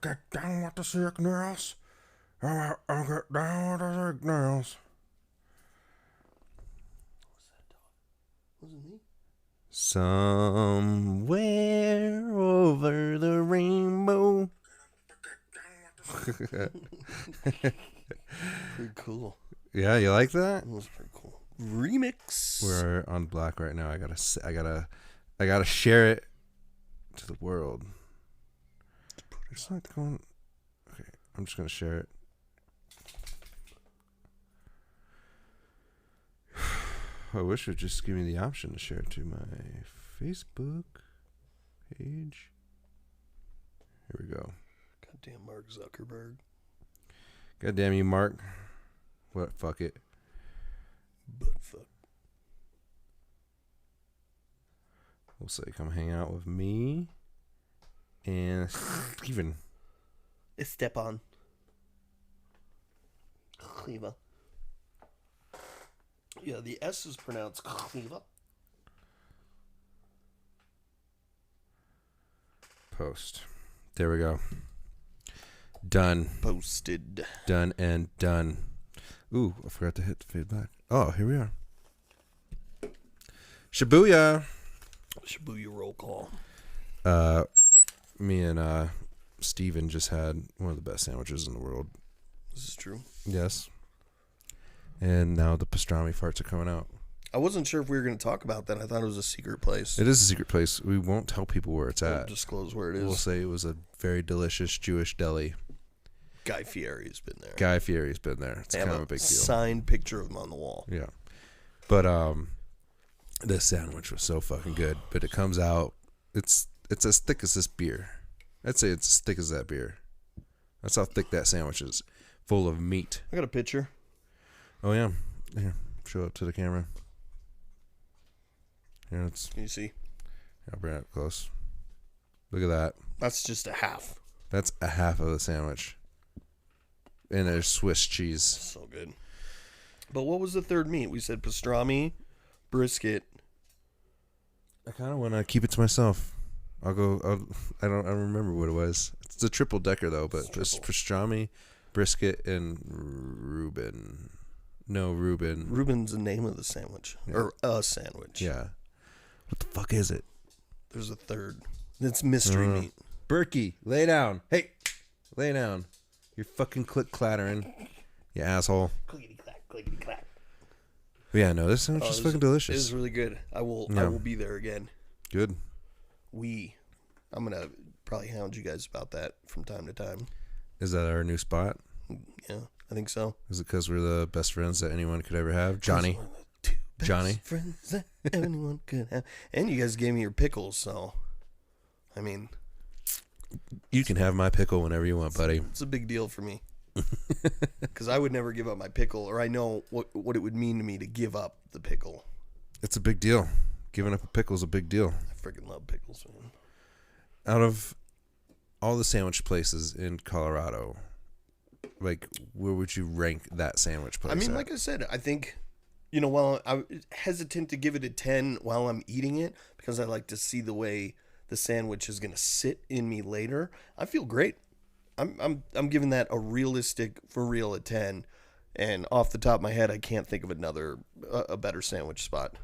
Get down with the signals. I'll get down with the signals. Was it me? Somewhere over the rainbow. Pretty cool. Yeah, you like that? That was pretty cool. Remix. We're on Black right now. I gotta share it to the world. It's not going. Okay, I'm just gonna share it. I wish it would just give me the option to share it to my Facebook page. Here we go. Goddamn Mark Zuckerberg. Goddamn you, Mark. What? Fuck it. But fuck. We'll say, come hang out with me and Steven. It's Stepan. Kliva. Yeah, the S is pronounced Kliva. Post. There we go. Done. Posted. Done and done. Ooh, I forgot to hit the feedback. Oh, here we are. Shibuya. Shibuya roll call. Me and Steven just had one of the best sandwiches in the world. This is true. Yes. And now the pastrami farts are coming out. I wasn't sure if we were going to talk about that. I thought it was a secret place. It is a secret place. We won't tell people where it's We'll at. disclose where it is. We'll say it was a very delicious Jewish deli. Guy Fieri's been there. Guy Fieri's been there. It's They kind have of a big deal. Signed picture of him on the wall. Yeah. But this sandwich was so fucking good. But it comes out, it's as thick as this beer. I'd say it's as thick as that beer. That's how thick that sandwich is. Full of meat. I got a picture. Oh yeah. Here, show it to the camera. Here, Can you see? I'll bring it up close. Look at that. That's just a half. That's a half of the sandwich. And there's Swiss cheese. So good. But what was the third meat? We said pastrami, brisket. I kind of want to keep it to myself. I don't remember what it was. It's a triple decker though, but it's pastrami, brisket, and Reuben. No, Reuben. Reuben's the name of the sandwich. Yeah. Or a sandwich. Yeah. What the fuck is it? There's a third. It's mystery meat. Berkey, lay down. Hey, lay down. You're fucking click clattering. You asshole. Clickety clack, clickety clack. But yeah, no, this sandwich is fucking delicious. It is really good. I will be there again. Good. I'm going to probably hound you guys about that from time to time. Is that our new spot? Yeah, I think so. Is it because we're the best friends that anyone could ever have? Johnny. We're the two best Johnny. friends that anyone could have. And you guys gave me your pickles, so I mean, You can have my pickle whenever you want, buddy. it's a big deal for me. Because I would never give up my pickle, or I know what it would mean to me to give up the pickle. It's a big deal. Giving up a pickle is a big deal. I freaking love pickles, man. Out of all the sandwich places in Colorado, like, where would you rank that sandwich place? I mean, at? like I said, I think, while I'm hesitant to give it a 10 while I'm eating it, because I like to see the way the sandwich is going to sit in me later, I feel great. I'm giving that a realistic, for real, a 10. And off the top of my head, I can't think of a better sandwich spot.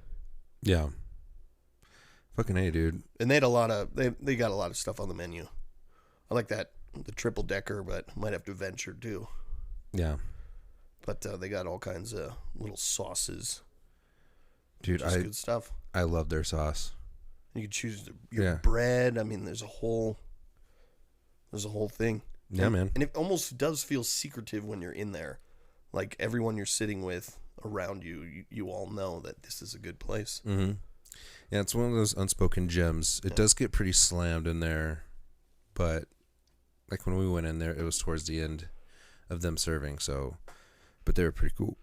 Yeah. Fucking A, dude. And they got a lot of stuff on the menu. I like the triple decker, but might have to venture too. Yeah. But they got all kinds of little sauces. Dude, Just good stuff. I love their sauce. You can choose your bread. I mean, there's a whole thing. Yeah, man. And it almost does feel secretive when you're in there. Like everyone you're sitting with around you all know that this is a good place. Mm-hmm. Yeah, it's one of those unspoken gems. It does get pretty slammed in there, but like when we went in there, it was towards the end of them serving. So, but they were pretty cool.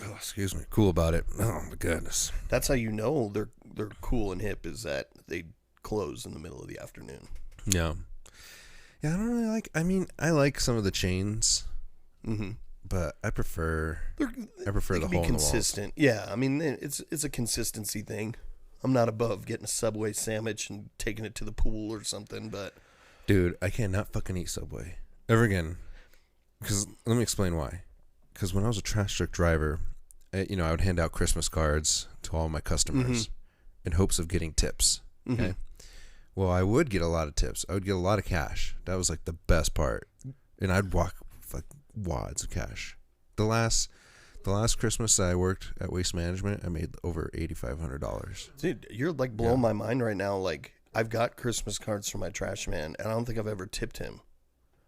Oh, excuse me, cool about it. Oh my goodness. That's how you know they're cool and hip, is that they close in the middle of the afternoon. Yeah. Yeah, I don't really like. I mean, I like some of the chains, but I prefer the hole in the walls. Consistent. Yeah, I mean, it's a consistency thing. I'm not above getting a Subway sandwich and taking it to the pool or something, but Dude, I cannot fucking eat Subway ever again. Because let me explain why. Because when I was a trash truck driver, I would hand out Christmas cards to all my customers in hopes of getting tips. Okay. Well, I would get a lot of tips. I would get a lot of cash. That was like the best part. And I'd walk like wads of cash. The last Christmas I worked at Waste Management, I made over $8,500. Dude, you're like blowing my mind right now. Like, I've got Christmas cards from my trash man, and I don't think I've ever tipped him.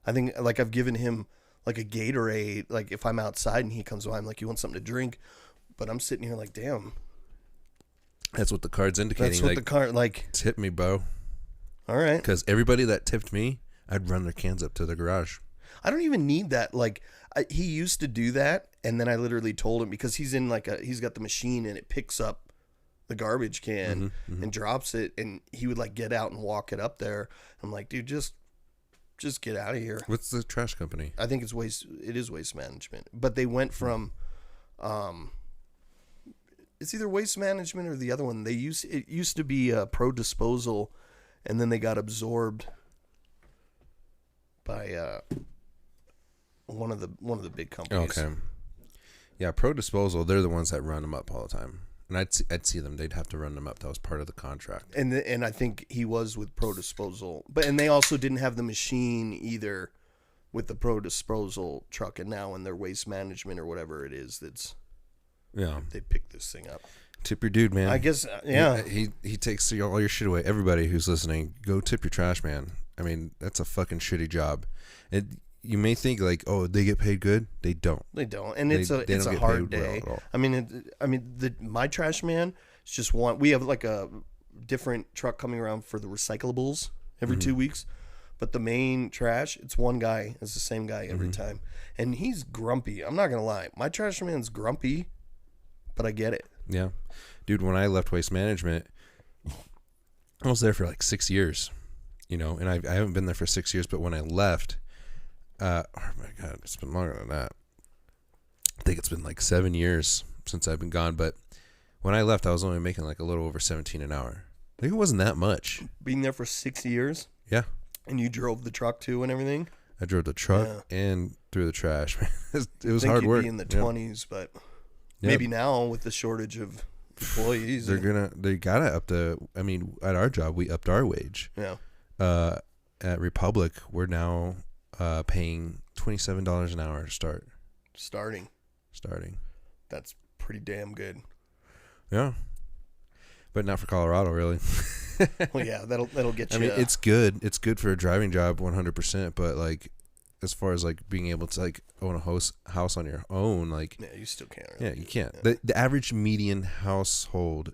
I think like I've given him like a Gatorade. Like if I'm outside and he comes by, I'm like, "You want something to drink?" But I'm sitting here like, "Damn." That's what the card's indicating. That's what the card like. Tip me, bro. All right. Because everybody that tipped me, I'd run their cans up to the garage. I don't even need that. Like he used to do that, and then I literally told him because he's in he's got the machine and it picks up the garbage can and drops it, and he would like get out and walk it up there. I'm like, dude, just get out of here. What's the trash company? I think it is Waste Management, but they went from, it's either Waste Management or the other one. It used to be Pro Disposal, and then they got absorbed by one of the big companies. Okay. Yeah, Pro Disposal, they're the ones that run them up all the time. And I'd see them. They'd have to run them up. That was part of the contract. And I think he was with Pro Disposal. And they also didn't have the machine either with the Pro Disposal truck. And now in their Waste Management or whatever it is, they pick this thing up. Tip your dude, man. I guess, yeah. He takes all your shit away. Everybody who's listening, go tip your trash man. I mean, that's a fucking shitty job. You may think like, oh, they get paid good. They don't. They don't, and it's a hard day. Well my trash man is just one. We have like a different truck coming around for the recyclables every 2 weeks, but the main trash, it's one guy. It's the same guy every time, and he's grumpy. I'm not gonna lie, my trash man's grumpy, but I get it. Yeah, dude. When I left Waste Management, I was there for like 6 years, and I haven't been there for 6 years. But when I left. Oh my God, it's been longer than that. I think it's been like 7 years since I've been gone. But when I left, I was only making like a little over $17 an hour. I think it wasn't that much. Being there for 6 years? Yeah. And you drove the truck too and everything? I drove the truck and threw the trash. It was hard work. Be in the 20s, but maybe now with the shortage of employees. They gotta up at our job, we upped our wage. Yeah. At Republic, we're now paying $27 an hour to start. Starting. That's pretty damn good. Yeah. But not for Colorado, really. Well, yeah, that'll get you. I mean, it's good. It's good for a driving job, 100%. But like, as far as like being able to like own a house on your own, like you still can't. Really. Yeah, you can't. Yeah. The average median household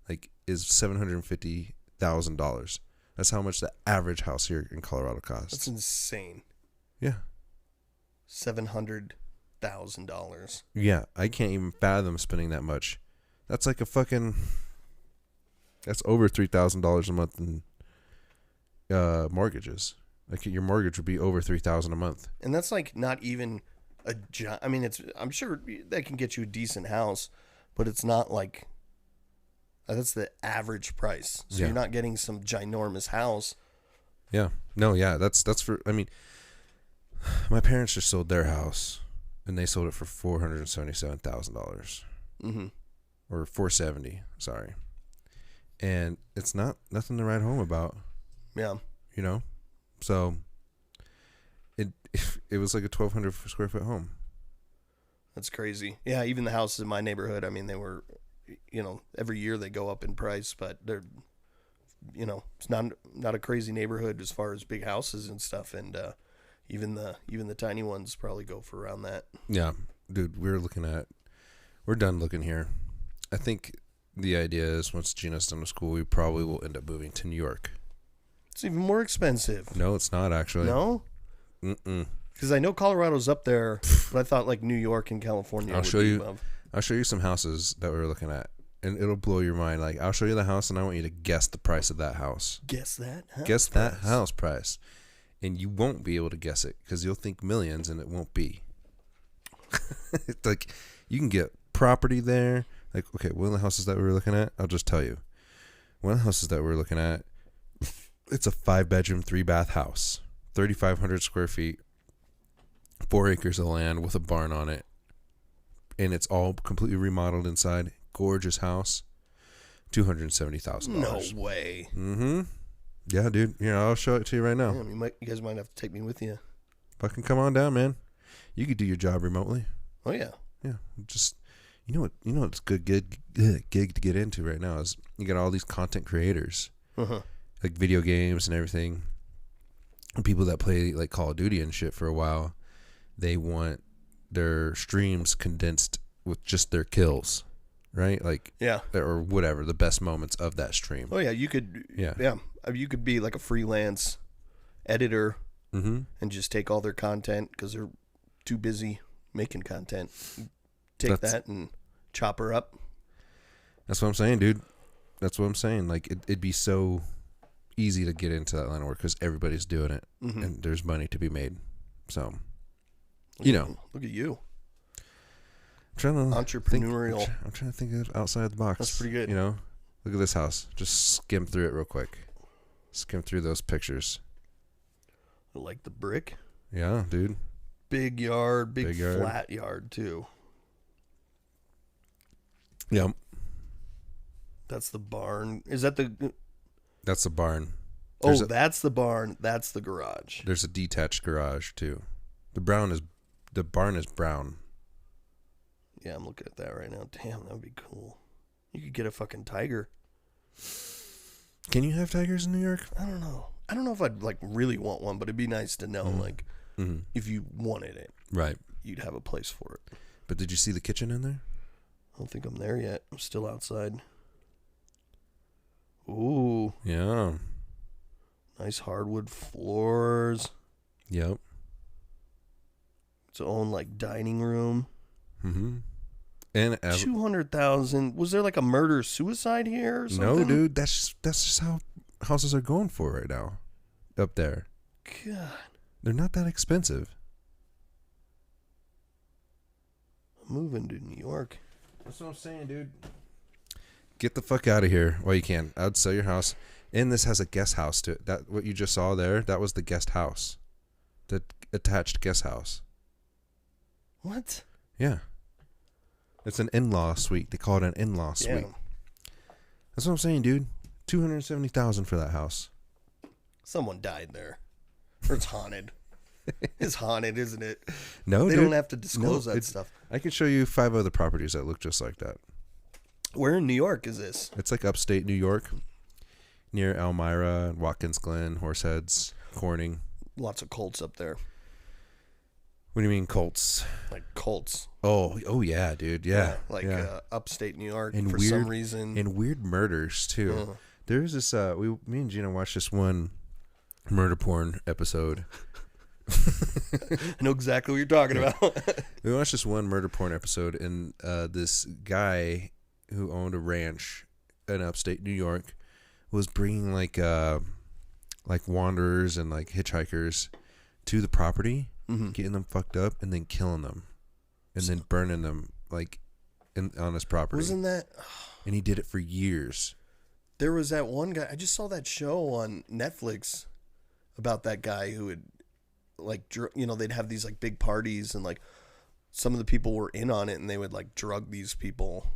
like is $750,000. That's how much the average house here in Colorado costs. That's insane. Yeah. $700,000. Yeah, I can't even fathom spending that much. That's like that's over $3,000 a month in mortgages. Like your mortgage would be over $3,000 a month. And that's like not even a job. I mean, I'm sure that can get you a decent house, but it's not like that's the average price. So you're not getting some ginormous house. Yeah. No, yeah, that's for, I mean, my parents just sold their house, and they sold it for $477,000. Mm-hmm. Or $470,000, sorry. And it's nothing to write home about. Yeah. So it was like a 1,200 square foot home. That's crazy. Yeah, even the houses in my neighborhood, I mean, they were, every year they go up in price, but they're, it's not a crazy neighborhood as far as big houses and stuff, and even the tiny ones probably go for around that. Yeah, dude, we're done looking here. I think the idea is once Gina's done with school, we probably will end up moving to New York. It's even more expensive. No, it's not actually. No? Mm-mm. Because I know Colorado's up there, but I thought like New York and California I'll show you some houses that we were looking at, and it'll blow your mind. Like, I'll show you the house, and I want you to guess the price of that house. Guess that house price. And you won't be able to guess it because you'll think millions, and it won't be. It's like you can get property there. Like, okay, one of the houses that we were looking at, I'll just tell you. One of the houses that we were looking at, It's a 5-bedroom, 3-bath house, 3,500 square feet, 4 acres of land with a barn on it, and it's all completely remodeled inside. Gorgeous house, $270,000. No way. Mm-hmm. Yeah, dude. Yeah, I'll show it to you right now. Damn, you guys might have to take me with you. Fucking come on down, man. You could do your job remotely. Oh yeah. Yeah, just you know what's good gig to get into right now is you got all these content creators, like video games and everything. And people that play like Call of Duty and shit for a while, they want their streams condensed with just their kills, right? Like or whatever the best moments of that stream. Oh yeah, you could. Yeah, you could be like a freelance editor and just take all their content because they're too busy making content. Take that and chop her up. That's what I'm saying, dude. That's what I'm saying. Like, it'd be so easy to get into that line of work because everybody's doing it and there's money to be made. So, Look at you. I'm trying to entrepreneurial. I'm trying to think of outside the box. That's pretty good. Look at this house. Just skim through it real quick. Skim through those pictures. I like the brick. Yeah, dude. Big yard, big flat yard too. Yep. That's the barn. Is that the... That's the barn. That's the barn. That's the garage. There's a detached garage too. The barn is brown. Yeah, I'm looking at that right now. Damn, that would be cool. You could get a fucking tiger. Can you have tigers in New York? I don't know. I don't know if I'd like really want one, but it'd be nice to know if you wanted it. Right. You'd have a place for it. But did you see the kitchen in there? I don't think I'm there yet. I'm still outside. Ooh. Yeah. Nice hardwood floors. Yep. Its own like dining room. Mm-hmm. And 200,000. Was there like a murder suicide here or something? No, dude. That's just how houses are going for right now. Up there. God. They're not that expensive. I'm moving to New York. That's what I'm saying, dude. Get the fuck out of here while you can. I'd sell your house. And this has a guest house to it. That what you just saw there, that was the guest house. The attached guest house. What? Yeah. It's an in-law suite. They call it an in-law suite. Damn. That's what I'm saying, dude. $270,000 for that house. Someone died there. Or it's haunted. It's haunted, isn't it? No, they dude. don't have to disclose that stuff. I can show you 5 other properties that look just like that. Where in New York is this? It's like upstate New York, near Elmira, Watkins Glen, Horseheads, Corning. Lots of cults up there. What do you mean cults? Like cults. Oh yeah, dude. Yeah. Upstate New York and for weird, some reason. And weird murders too. There's this me and Gina watched this one murder porn episode. I know exactly what you're talking about. We watched this one murder porn episode, and this guy who owned a ranch in upstate New York was bringing like wanderers and like hitchhikers to the property, getting them fucked up, and then killing them, and then burning them like on his property. Wasn't that? And he did it for years. There was that one guy. I just saw that show on Netflix about that guy who would like, they'd have these like big parties, and like some of the people were in on it, and they would like drug these people.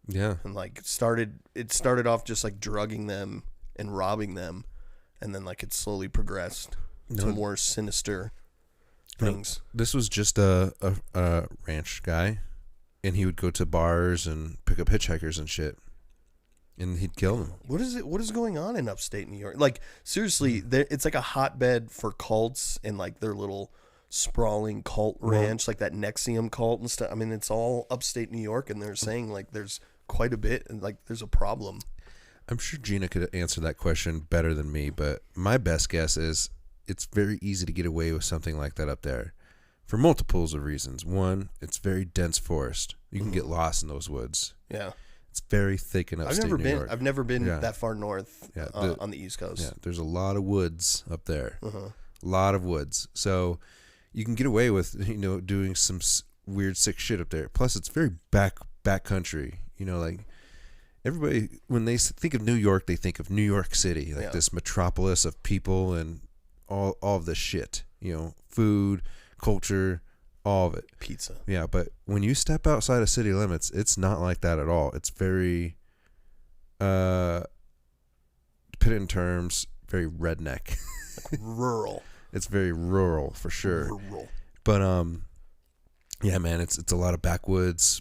Yeah. And like it started off just like drugging them and robbing them, and then like it slowly progressed to more sinister things. This was just a ranch guy, and he would go to bars and pick up hitchhikers and shit, and he'd kill them. What is going on in upstate New York? Like seriously, it's like a hotbed for cults and like their little sprawling cult ranch, like that Nexium cult and stuff. I mean, it's all upstate New York, and they're saying like there's quite a bit, and like there's a problem. I'm sure Gina could answer that question better than me, but my best guess is it's very easy to get away with something like that up there for multiples of reasons. One, it's very dense forest. You can get lost in those woods. Yeah. It's very thick in upstate New York. I've never been that far north on the East Coast. Yeah, there's a lot of woods up there. A lot of woods. So you can get away with, doing some weird sick shit up there. Plus, it's very back country. Like everybody, when they think of New York, they think of New York City, like this metropolis of people and all of the shit, food, culture, all of it. Pizza. Yeah, but when you step outside of city limits, it's not like that at all. It's very, to put it in terms, very redneck. Rural. It's very rural for sure. Rural. But yeah, man, it's a lot of backwards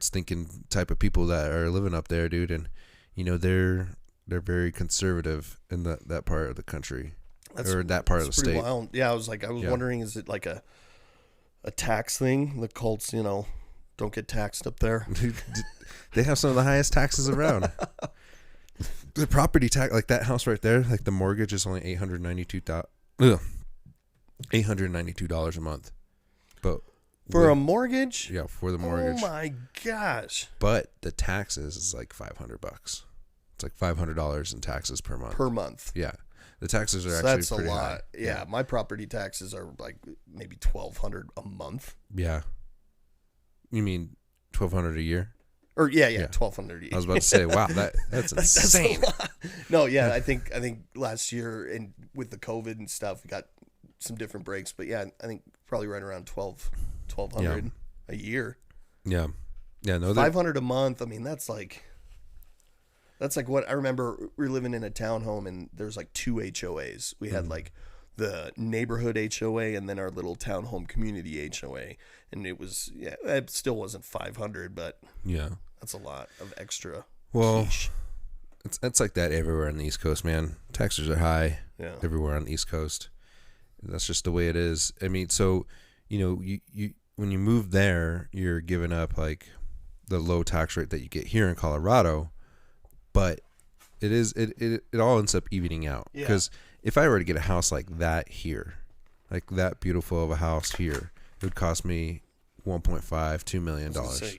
thinking type of people that are living up there, dude, and they're very conservative in that part of the country, or that part of the state. Wild. Yeah, I was wondering, is it like a tax thing? The Colts, don't get taxed up there. They have some of the highest taxes around. The property tax, like that house right there, like the mortgage is only $892 a month, but for a mortgage. Yeah, for the mortgage. Oh my gosh! But the taxes is like $500. It's like $500 in taxes per month. Per month. Yeah, the taxes are so actually that's pretty a lot. high. Yeah, my property taxes are like maybe $1,200 a month. Yeah. You mean $1,200 a year? Or yeah, $1,200 a year. I was about to say, wow, that's insane. No, yeah, I think last year and with the COVID and stuff, we got some different breaks, but yeah, I think probably right around $1,200 a year. Yeah, yeah, no, $500 a month. I mean, that's like what I remember. We were living in a townhome, and there's like 2 HOAs. We had like the neighborhood HOA and then our little townhome community HOA, and it still wasn't 500, but yeah, that's a lot of extra. Well, quiche. it's like that everywhere on the East Coast, man. Taxes are high everywhere on the East Coast. That's just the way it is. I mean, so you when you move there, you're giving up like the low tax rate that you get here in Colorado, but it all ends up evening out. Because if I were to get a house like that here, like that beautiful of a house here, it would cost me $1.5-2 million.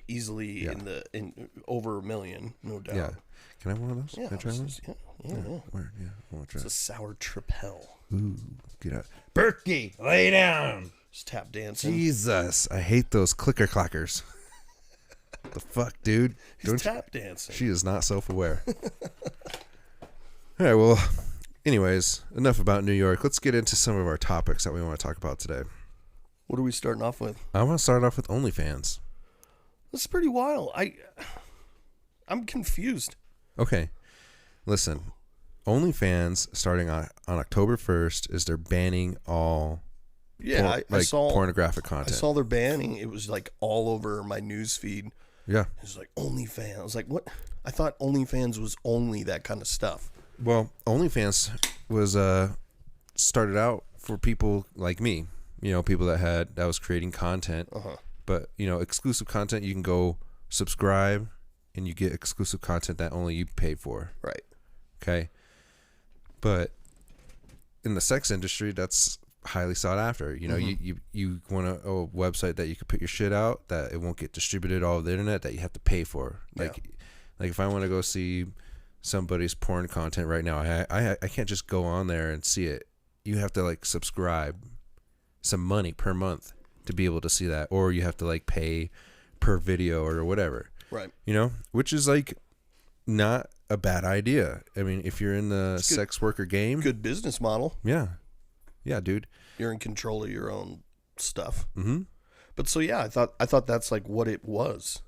Easily in over $1 million, no doubt. Yeah. Can I have one of those? Yeah, Can I try one? Yeah. Where? Yeah, I want to try. It's a sour tripel. Ooh, get out. Berkey, lay down. Just tap dancing. Jesus, I hate those clicker clackers. The fuck, dude? He's tap dancing. She is not self-aware. All right, well, anyways, enough about New York. Let's get into some of our topics that we want to talk about today. What are we starting off with? I want to start off with OnlyFans. This is pretty wild. I'm confused. Okay, listen. OnlyFans, starting on October 1st, is they're banning all I saw pornographic content. I saw their banning. It was like all over my news feed. Yeah. It was like OnlyFans. I was like, what? I thought OnlyFans was only that kind of stuff. Well, OnlyFans was started out for people like me, people that was creating content. But, exclusive content, you can go subscribe and you get exclusive content that only you pay for. Right. Okay. But in the sex industry, that's highly sought after. You want a website that you can put your shit out, that it won't get distributed all over the internet, that you have to pay for. Like if I want to go see somebody's porn content right now, I can't just go on there and see it. You have to like subscribe some money per month to be able to see that, or you have to like pay per video or whatever. Right. Which is like not a bad idea. I mean, if you're in the sex worker game, good business model. Yeah, dude, you're in control of your own stuff. Mm-hmm. But so I thought that's like what it was.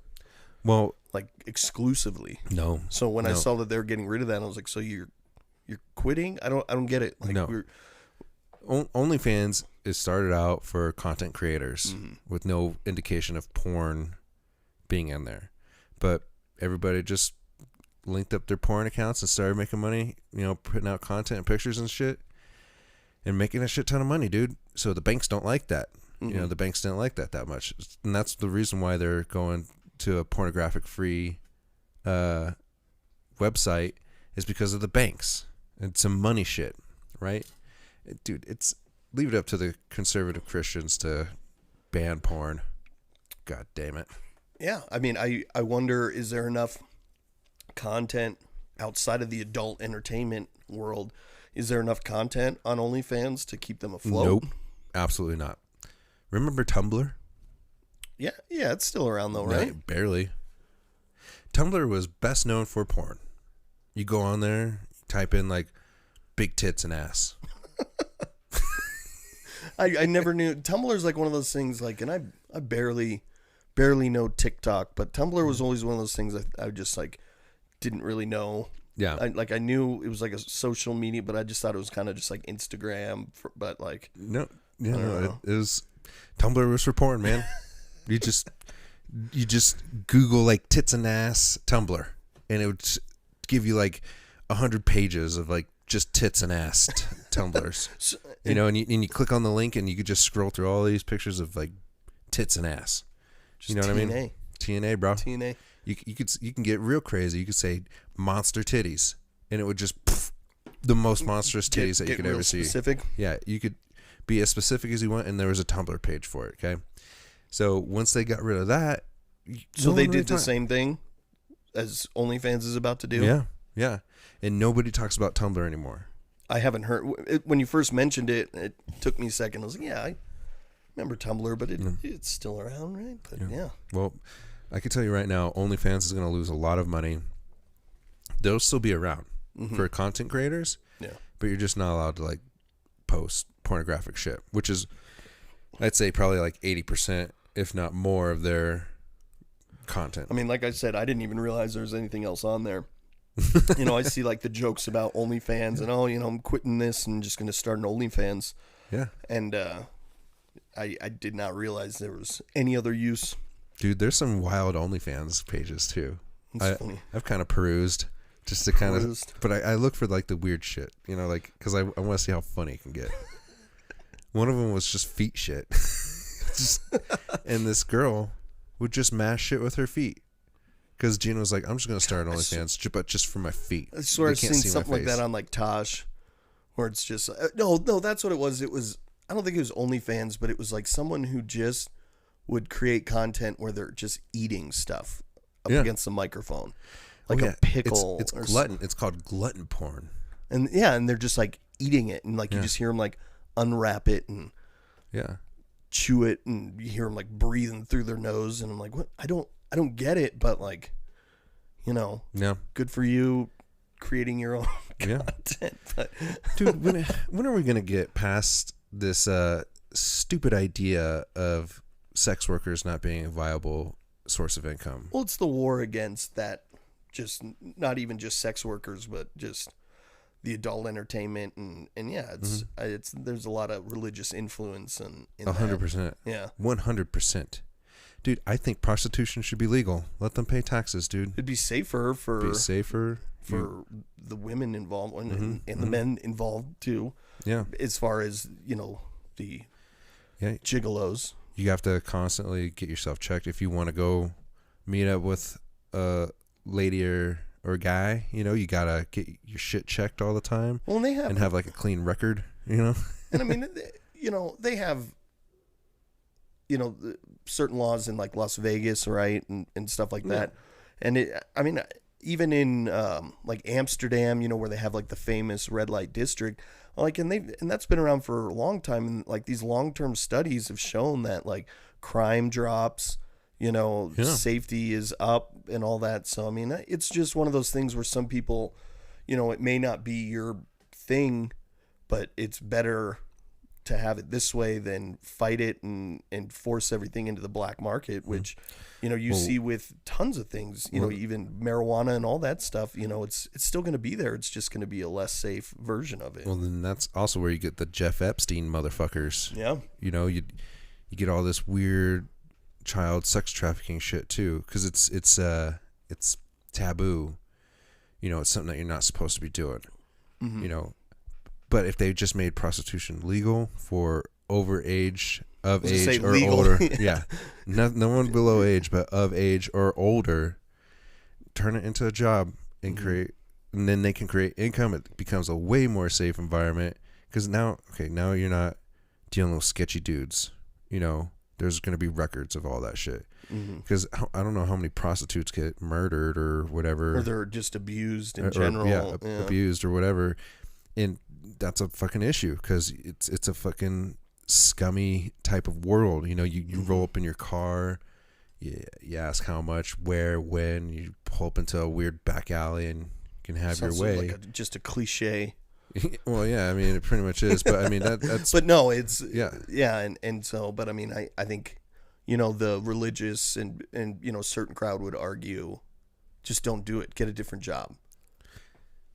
Well, like exclusively. No. So when I saw that they were getting rid of that, I was like, so you're quitting? I don't get it. Like, no. OnlyFans is started out for content creators with no indication of porn being in there, but everybody just linked up their porn accounts and started making money, putting out content and pictures and shit and making a shit ton of money, dude. So the banks don't like that. The banks didn't like that much. And that's the reason why they're going to a pornographic free website, is because of the banks. It's some money shit, right? Dude, leave it up to the conservative Christians to ban porn. God damn it. Yeah, I mean, I wonder, is there enough content outside of the adult entertainment world? Is there enough content on OnlyFans to keep them afloat? Nope, absolutely not. Remember Tumblr? Yeah, it's still around though, right? No, barely. Tumblr was best known for porn. You go on there, type in like big tits and ass. I never knew. Tumblr's like one of those things, like, and I barely know TikTok, but Tumblr was always one of those things I just like didn't really know. Yeah. I knew it was like a social media, but I just thought it was kind of just like Instagram, but like. No, yeah, no, it was, Tumblr was for porn, man. you just Google like tits and ass Tumblr, and it would give you like 100 pages of like just tits and ass Tumblrs. So, you know, and you click on the link and you could just scroll through all these pictures of like tits and ass. You know what I mean? TNA, bro. TNA. You can get real crazy. You could say monster titties, and it would just the most monstrous titties that you could ever see. Specific. Yeah, you could be as specific as you want, and there was a Tumblr page for it. Okay, so once they got rid of that, so they did the same thing as OnlyFans is about to do. Yeah, and nobody talks about Tumblr anymore. I haven't heard when you first mentioned it. It took me a second. I was like, yeah, I remember Tumblr, but it's still around, right? But yeah. Well, I can tell you right now, OnlyFans is going to lose a lot of money. They'll still be around for content creators. Yeah. But you're just not allowed to like post pornographic shit, which is, I'd say, probably like 80%, if not more, of their content. I mean, like I said, I didn't even realize there was anything else on there. You know, I see like the jokes about OnlyFans and, I'm quitting this and just going to start an OnlyFans. Yeah. And I did not realize there was any other use. Dude, there's some wild OnlyFans pages too. Funny. I've kind of perused just to kind of, but I look for like the weird shit, like, because I want to see how funny it can get. One of them was just feet shit. And this girl would just mash shit with her feet. Because Gina was like, I'm just going to start an OnlyFans, but just for my feet. I swear I've seen something like that on like Tosh, where it's just, no, that's what it was. It was, I don't think it was OnlyFans, but it was like someone who just would create content where they're just eating stuff up against the microphone. Like a pickle. It's glutton. It's called glutton porn. And they're just like eating it. And like you just hear them like unwrap it and chew it. And you hear them like breathing through their nose. And I'm like, what? I don't get it, but like, good for you creating your own content. But dude, when are we going to get past this stupid idea of sex workers not being a viable source of income? Well, it's the war against that, just not even just sex workers, but just the adult entertainment and it's there's a lot of religious influence in 100%. Yeah. 100%. Dude, I think prostitution should be legal. Let them pay taxes, dude. It'd be safer for the women involved and the men involved too. Yeah. As far as, the gigolos. You have to constantly get yourself checked if you want to go meet up with a lady or guy. You gotta get your shit checked all the time. Well, they have like a clean record. And I mean, they have certain laws in like Las Vegas, right, and stuff like that. And even in like Amsterdam, where they have like the famous red light district. Like, and that's been around for a long time, and like these long-term studies have shown that like crime drops, safety is up and all that. So I mean, it's just one of those things where some people, it may not be your thing, but it's better to have it this way than fight it and force everything into the black market, which see with tons of things, even marijuana and all that stuff. It's still going to be there. It's just going to be a less safe version of it. Well, then that's also where you get the Jeff Epstein motherfuckers. Yeah. You get all this weird child sex trafficking shit too, because it's taboo. It's something that you're not supposed to be doing. But if they just made prostitution legal for over age, of age or legal. Older, no one below age, but of age or older, turn it into a job and create, and then they can create income. It becomes a way more safe environment because now you're not dealing with sketchy dudes. There's going to be records of all that shit. Because I don't know how many prostitutes get murdered or whatever, or they're just abused in general, abused or whatever, and that's a fucking issue because it's a fucking scummy type of world. You roll up in your car, You ask how much, where, when. You pull up into a weird back alley and you can have Sounds your way. like just a cliche. Well, yeah, I mean, it pretty much is. But I mean, that's. But no, it's Yeah. and so. But I mean, I think, the religious and certain crowd would argue, just don't do it. Get a different job.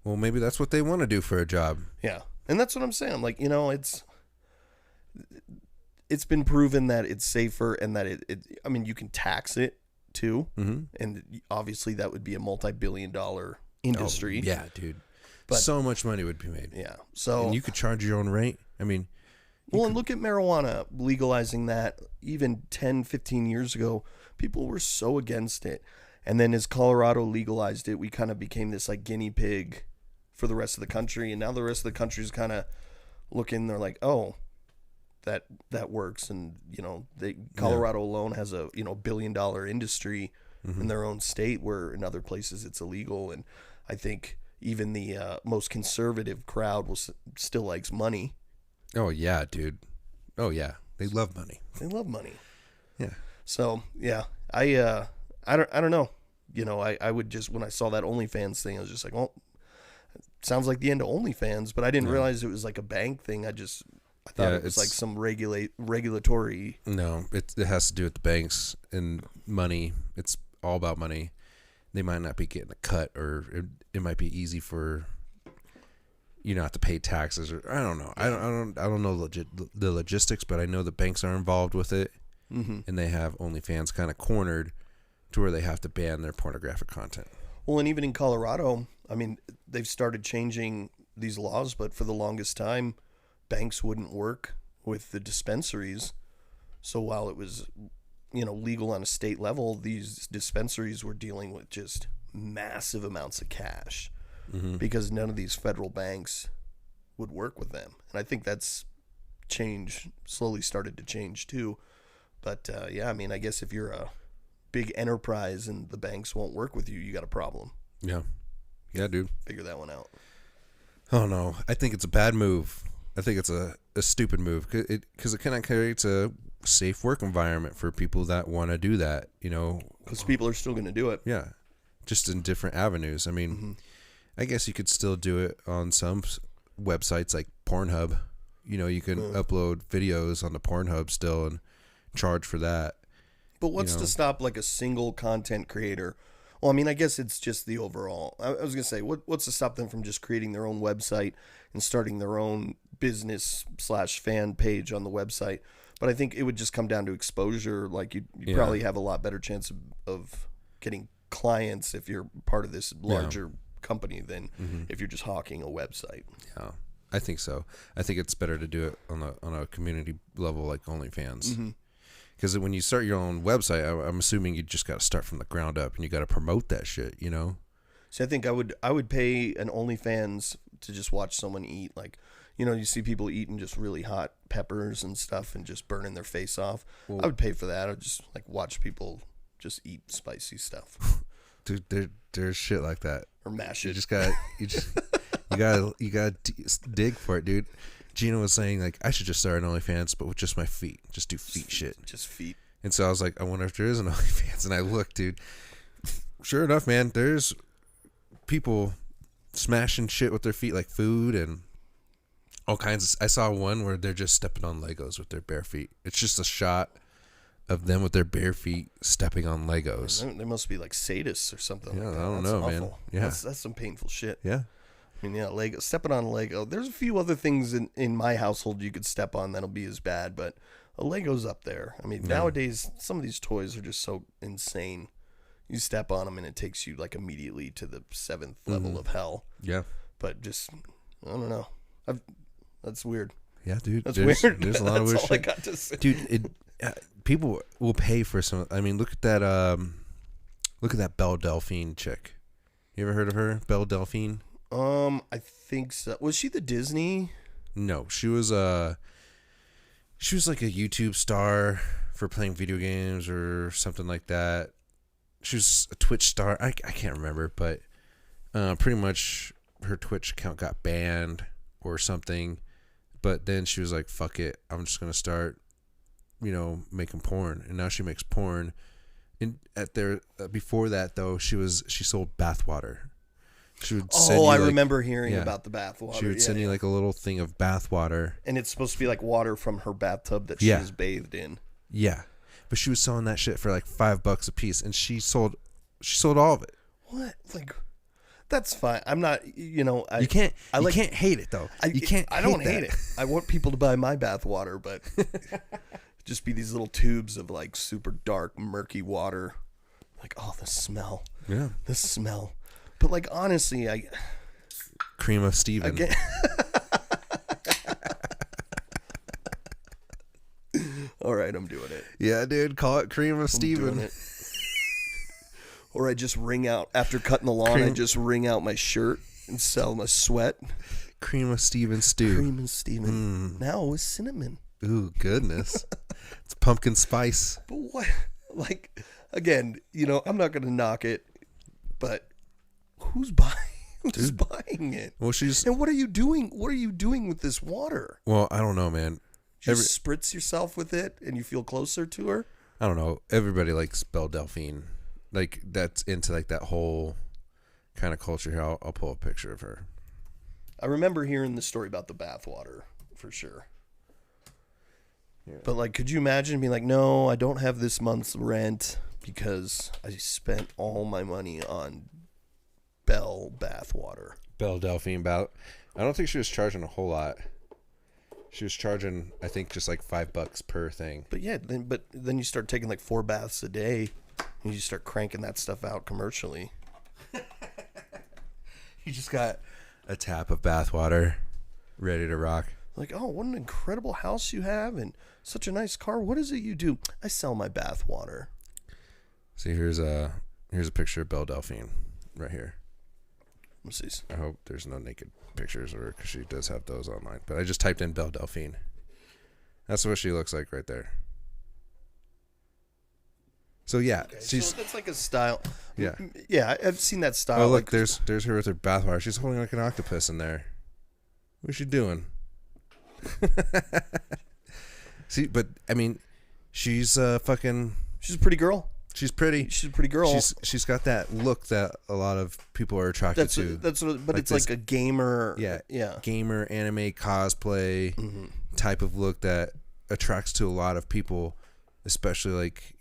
Well, maybe that's what they want to do for a job. Yeah, and that's what I'm saying. Like, it's been proven that it's safer and that I mean, you can tax it too, and obviously that would be a multi-billion-dollar industry. Oh, yeah, dude. But so much money would be made. Yeah, so and you could charge your own rate. I mean, and look at marijuana, legalizing that even 10, 15 years ago, people were so against it. And then as Colorado legalized it, we kind of became this like guinea pig for the rest of the country. And now the rest of the country is kind of looking, they're like, oh, that works. And, Colorado alone has a, $1 billion industry in their own state, where in other places it's illegal. And I think even the most conservative crowd still likes money. Oh, yeah, dude. Oh, yeah. They love money. They love money. Yeah. So, yeah, I don't know. I would just, when I saw that OnlyFans thing, I was just like, well, it sounds like the end of OnlyFans, but I didn't realize it was like a bank thing. I thought it was like some regulatory. No, it has to do with the banks and money. It's all about money. They might not be getting a cut, or it might be easy for you not to pay taxes, or I don't know. I don't know the logistics, but I know the banks are involved with it, and they have OnlyFans kind of cornered to where they have to ban their pornographic content. Well, and even in Colorado, I mean, they've started changing these laws, but for the longest time, banks wouldn't work with the dispensaries. So while it was, legal on a state level, these dispensaries were dealing with just massive amounts of cash because none of these federal banks would work with them. And I think that's slowly started to change too. But yeah, I mean, I guess if you're a big enterprise and the banks won't work with you, you got a problem. Yeah. Yeah, dude. Figure that one out. Oh, no. I think it's a bad move. I think it's a stupid move because it kind of creates a safe work environment for people that want to do that, Because people are still going to do it. Yeah. Just in different avenues. I mean, I guess you could still do it on some websites like Pornhub. You can upload videos on the Pornhub still and charge for that. But what's to stop like a single content creator? Well, I mean, I guess it's just the overall. I was going to say, what's to stop them from just creating their own website and starting their own business/fan page on the website? But I think it would just come down to exposure. Like you probably have a lot better chance of getting clients if you're part of this larger company than if you're just hawking a website. Yeah, I think so. I think it's better to do it on a community level like OnlyFans. Because when you start your own website, I'm assuming you just got to start from the ground up and you got to promote that shit, So I think I would pay an OnlyFans to just watch someone eat. Like, you see people eating just really hot peppers and stuff and just burning their face off. Well, I would pay for that. I'd just like watch people just eat spicy stuff. Dude, there's shit like that. Or mash You it. just gotta dig for it, dude. Gina was saying like I should just start an OnlyFans, but with just my feet, just do feet shit, just feet. And so I was like, I wonder if there is an OnlyFans, and I looked, dude. Sure enough, man, there's people smashing shit with their feet, like food and all kinds of. I saw one where they're just stepping on Legos with their bare feet. It's just a shot of them with their bare feet stepping on Legos. They must be like sadists or something. Yeah, like that. I don't That's know, awful. man. Yeah, that's some painful shit. Yeah. I mean, Lego, stepping on a Lego. There's a few other things in my household you could step on that'll be as bad, but a Lego's up there. I mean, nowadays, some of these toys are just so insane. You step on them and it takes you like immediately to the 7th level of hell. Yeah. But just, I don't know. That's weird. Yeah, dude. That's weird. There's a lot of weird shit. I got to say. Dude, people will pay for some. I mean, look at that Belle Delphine chick. You ever heard of her? Belle Delphine? I think so. Was she the Disney? No, she was like a YouTube star for playing video games or something like that. She was a Twitch star. I can't remember, but pretty much her Twitch account got banned or something. But then she was like, "Fuck it, I'm just gonna start, making porn." And now she makes porn before that though, she sold bath water. She would I remember hearing about the bath water. She would send you like a little thing of bath water, and it's supposed to be like water from her bathtub that she has bathed in. Yeah, but she was selling that shit for like $5 a piece, and she sold all of it. What? Like, that's fine. I'm not. You can't hate it though. I don't hate it. I want people to buy my bath water, but just be these little tubes of like super dark, murky water. Like, oh, the smell. Yeah, the smell. But like, honestly, Cream of Steven. All right, I'm doing it. Yeah, dude, call it Cream of Steven. Or I just wring out after cutting the lawn. I just wring out my shirt and sell my sweat. Cream of Steven stew. Cream of Steven. Now with cinnamon. Ooh, goodness. It's pumpkin spice. But what? Like, again, I'm not gonna knock it, but who's buying it? Well, and what are you doing? What are you doing with this water? Well, I don't know, man. Just spritz yourself with it, and you feel closer to her. I don't know. Everybody likes Belle Delphine. Like, that's into like that whole kind of culture here. I'll pull a picture of her. I remember hearing the story about the bath water for sure. Yeah. But like, could you imagine being like, no, I don't have this month's rent because I spent all my money on Belle bath water. Belle Delphine bath. I don't think she was charging a whole lot. She was charging, I think, just like $5 per thing. But yeah, then you start taking like 4 baths a day, and you start cranking that stuff out commercially. You just got a tap of bath water, ready to rock. Like, oh, what an incredible house you have, and such a nice car. What is it you do? I sell my bath water. See, here's a picture of Belle Delphine right here. Let's see. I hope there's no naked pictures of her because she does have those online. But I just typed in Belle Delphine. That's what she looks like right there. So yeah, okay, so that's like a style. Yeah, yeah, I've seen that style. Oh look, there's her with her bathwater. She's holding like an octopus in there. What's she doing? See, but I mean, she's fucking. She's a pretty girl. She's pretty. She's a pretty girl. She's got that look that a lot of people are attracted to. But like it's like a gamer. Yeah. Gamer anime cosplay type of look that attracts to a lot of people, especially like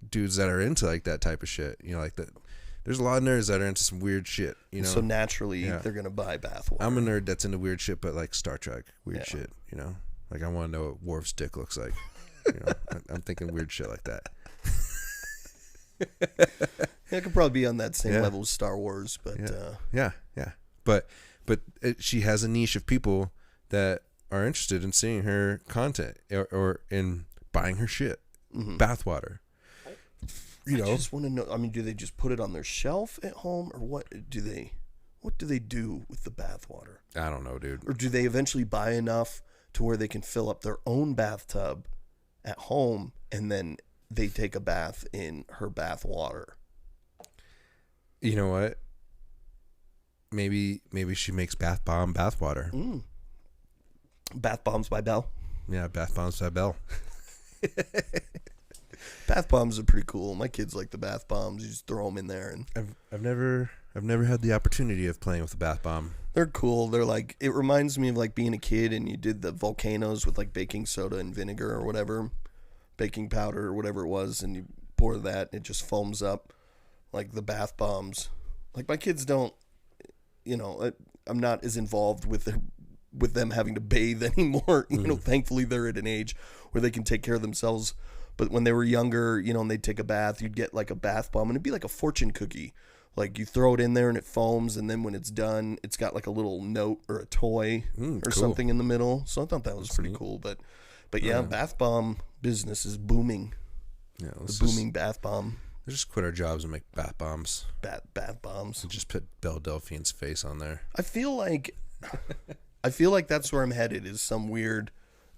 dudes that are into like that type of shit. Like that. There's a lot of nerds that are into some weird shit. So naturally, they're gonna buy bath water. I'm a nerd that's into weird shit, but like Star Trek weird shit. Like I want to know what Worf's dick looks like. I'm thinking weird shit like that. It could probably be on that same level as Star Wars, but but she has a niche of people that are interested in seeing her content or in buying her shit, bathwater. I just want to know. I mean, do they just put it on their shelf at home, or what do they do with the bathwater? I don't know, dude. Or do they eventually buy enough to where they can fill up their own bathtub at home, and then they take a bath in her bath water? You know what? Maybe she makes bath bomb bath water. Bath bombs by Belle. Yeah, bath bombs by Belle. Bath bombs are pretty cool. My kids like the bath bombs. You just throw them in there, and I've never had the opportunity of playing with a bath bomb. They're cool. They're like, it reminds me of like being a kid and you did the volcanoes with like baking soda and vinegar or whatever, baking powder or whatever it was, and you pour that and it just foams up. Like the bath bombs. Like my kids don't, I'm not as involved with them having to bathe anymore. Thankfully they're at an age where they can take care of themselves. But when they were younger, and they'd take a bath, you'd get like a bath bomb, and it'd be like a fortune cookie. Like you throw it in there and it foams, and then when it's done, it's got like a little note or a toy or something in the middle. So I thought that was pretty cool. But yeah, bath bomb business is booming. Yeah, the booming bath bomb. Let's just quit our jobs and make bath bombs. Bath bombs. And just put Belle Delphine's face on there. I feel like that's where I'm headed, is some weird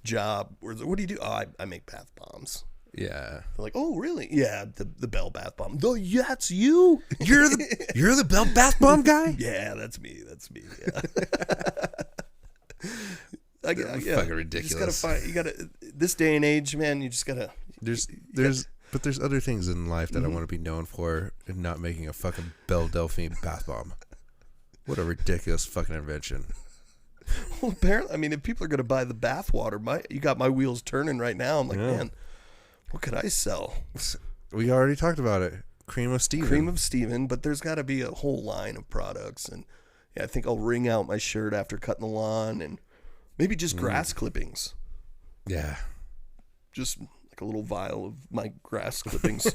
job. What do you do? Oh, I make bath bombs. Yeah. They're like, oh, really? Yeah, the Belle bath bomb. Oh, yeah, that's you. You're the Belle bath bomb guy? Yeah, that's me. Yeah. Fucking ridiculous. You gotta this day and age, man. You just gotta. There's But there's other things in life that I want to be known for, and not making a fucking Belle Delphine bath bomb. What a ridiculous fucking invention. Well, apparently, I mean, if people are going to buy the bath water, you got my wheels turning right now. I'm like, man, what could I sell? We already talked about it. Cream of Steven. Cream of Steven, but there's got to be a whole line of products. And yeah, I think I'll wring out my shirt after cutting the lawn, and maybe just grass clippings. Yeah. Just like a little vial of my grass clippings.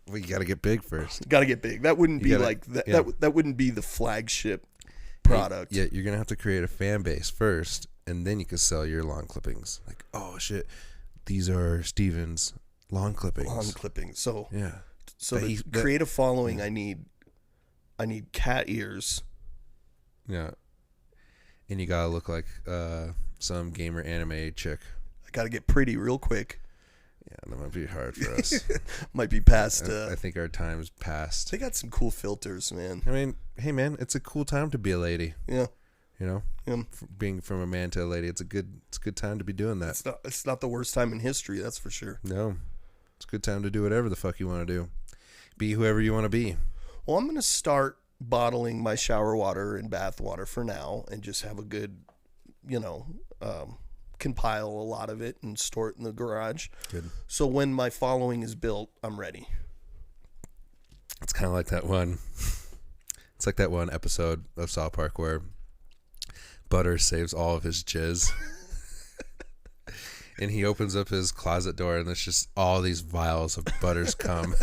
Well, you got to get big first. Got to get big. That wouldn't be like that. Yeah. That wouldn't be the flagship product. Yeah, you're gonna have to create a fan base first, and then you can sell your lawn clippings. Like, oh shit, these are Steven's lawn clippings. Lawn clippings. So yeah. So to create a following, I need cat ears. Yeah. And you gotta look like some gamer anime chick. I gotta get pretty real quick. Yeah, that might be hard for us. Might be past. I think our time's passed. They got some cool filters, man. I mean, hey man, it's a cool time to be a lady. Yeah. You know, being from a man to a lady, it's a good time to be doing that. It's not the worst time in history, that's for sure. No, it's a good time to do whatever the fuck you want to do. Be whoever you want to be. Well, I'm gonna start bottling my shower water and bath water for now, and just have a good, compile a lot of it and store it in the garage. Good. So when my following is built, I'm ready. It's kind of like that one. It's like that one episode of South Park where Butter saves all of his jizz. And he opens up his closet door and there's just all these vials of Butter's cum.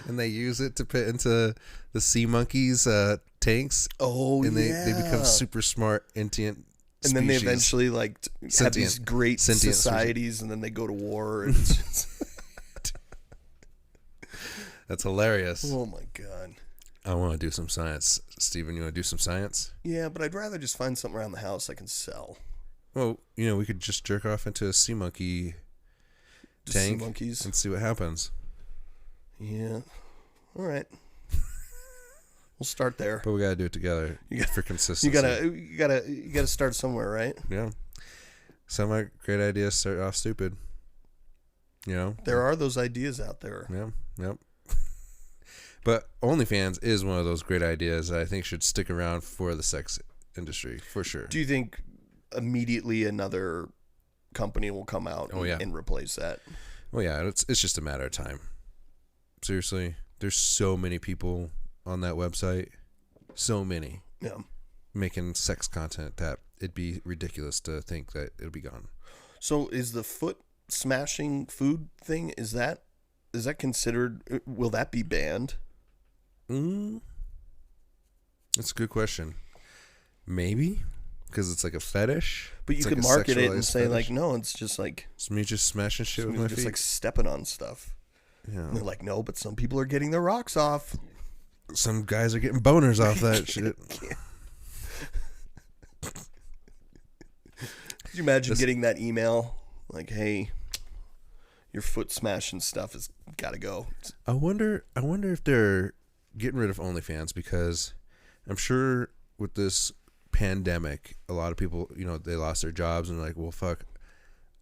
And they use it to put into the sea monkeys' tanks. Oh, and they become super smart, sentient and then they eventually have these great societies, and then they go to war. And it's just that's hilarious. Oh my god! I want to do some science, Steven. You want to do some science? Yeah, but I'd rather just find something around the house I can sell. Well, we could just jerk off into a sea monkey tank and see what happens. Yeah. All right. We'll start there. But we gotta do it together for consistency. You gotta start somewhere, right? Yeah. Some of my great ideas start off stupid. There are those ideas out there. Yeah. Yep. But OnlyFans is one of those great ideas that I think should stick around for the sex industry for sure. Do you think immediately another company will come out and replace that? Well, yeah, it's just a matter of time. Seriously, there's so many people on that website, so many, making sex content that it'd be ridiculous to think that it'll be gone. So, is the foot smashing food thing is that considered? Will that be banned? That's a good question. Maybe because it's like a fetish. But you could market it and say fetish. No, it's just like it's me just smashing shit with my feet, just like stepping on stuff. Yeah, and they're like, no, but some people are getting their rocks off. Some guys are getting boners off that shit. Could you imagine getting that email like, hey, your foot smashing stuff has got to go? I wonder if they're getting rid of OnlyFans because I'm sure with this pandemic, a lot of people, they lost their jobs and they're like, well, fuck,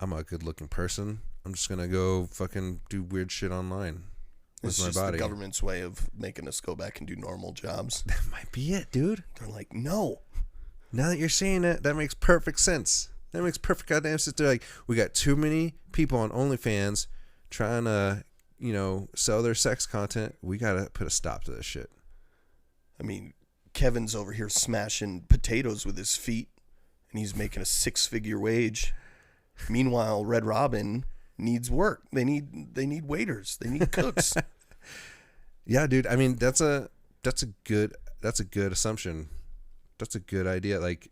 I'm a good looking person. I'm just going to go fucking do weird shit online. It's just the government's way of making us go back and do normal jobs. That might be it, dude. They're like, no. Now that you're saying it, that makes perfect sense. That makes perfect goddamn sense. They're like, we got too many people on OnlyFans trying to, sell their sex content. We got to put a stop to this shit. I mean, Kevin's over here smashing potatoes with his feet, and he's making a 6-figure wage. Meanwhile, Red Robin needs work. They need waiters. They need cooks. Yeah, dude. I mean, that's a good assumption. That's a good idea. Like,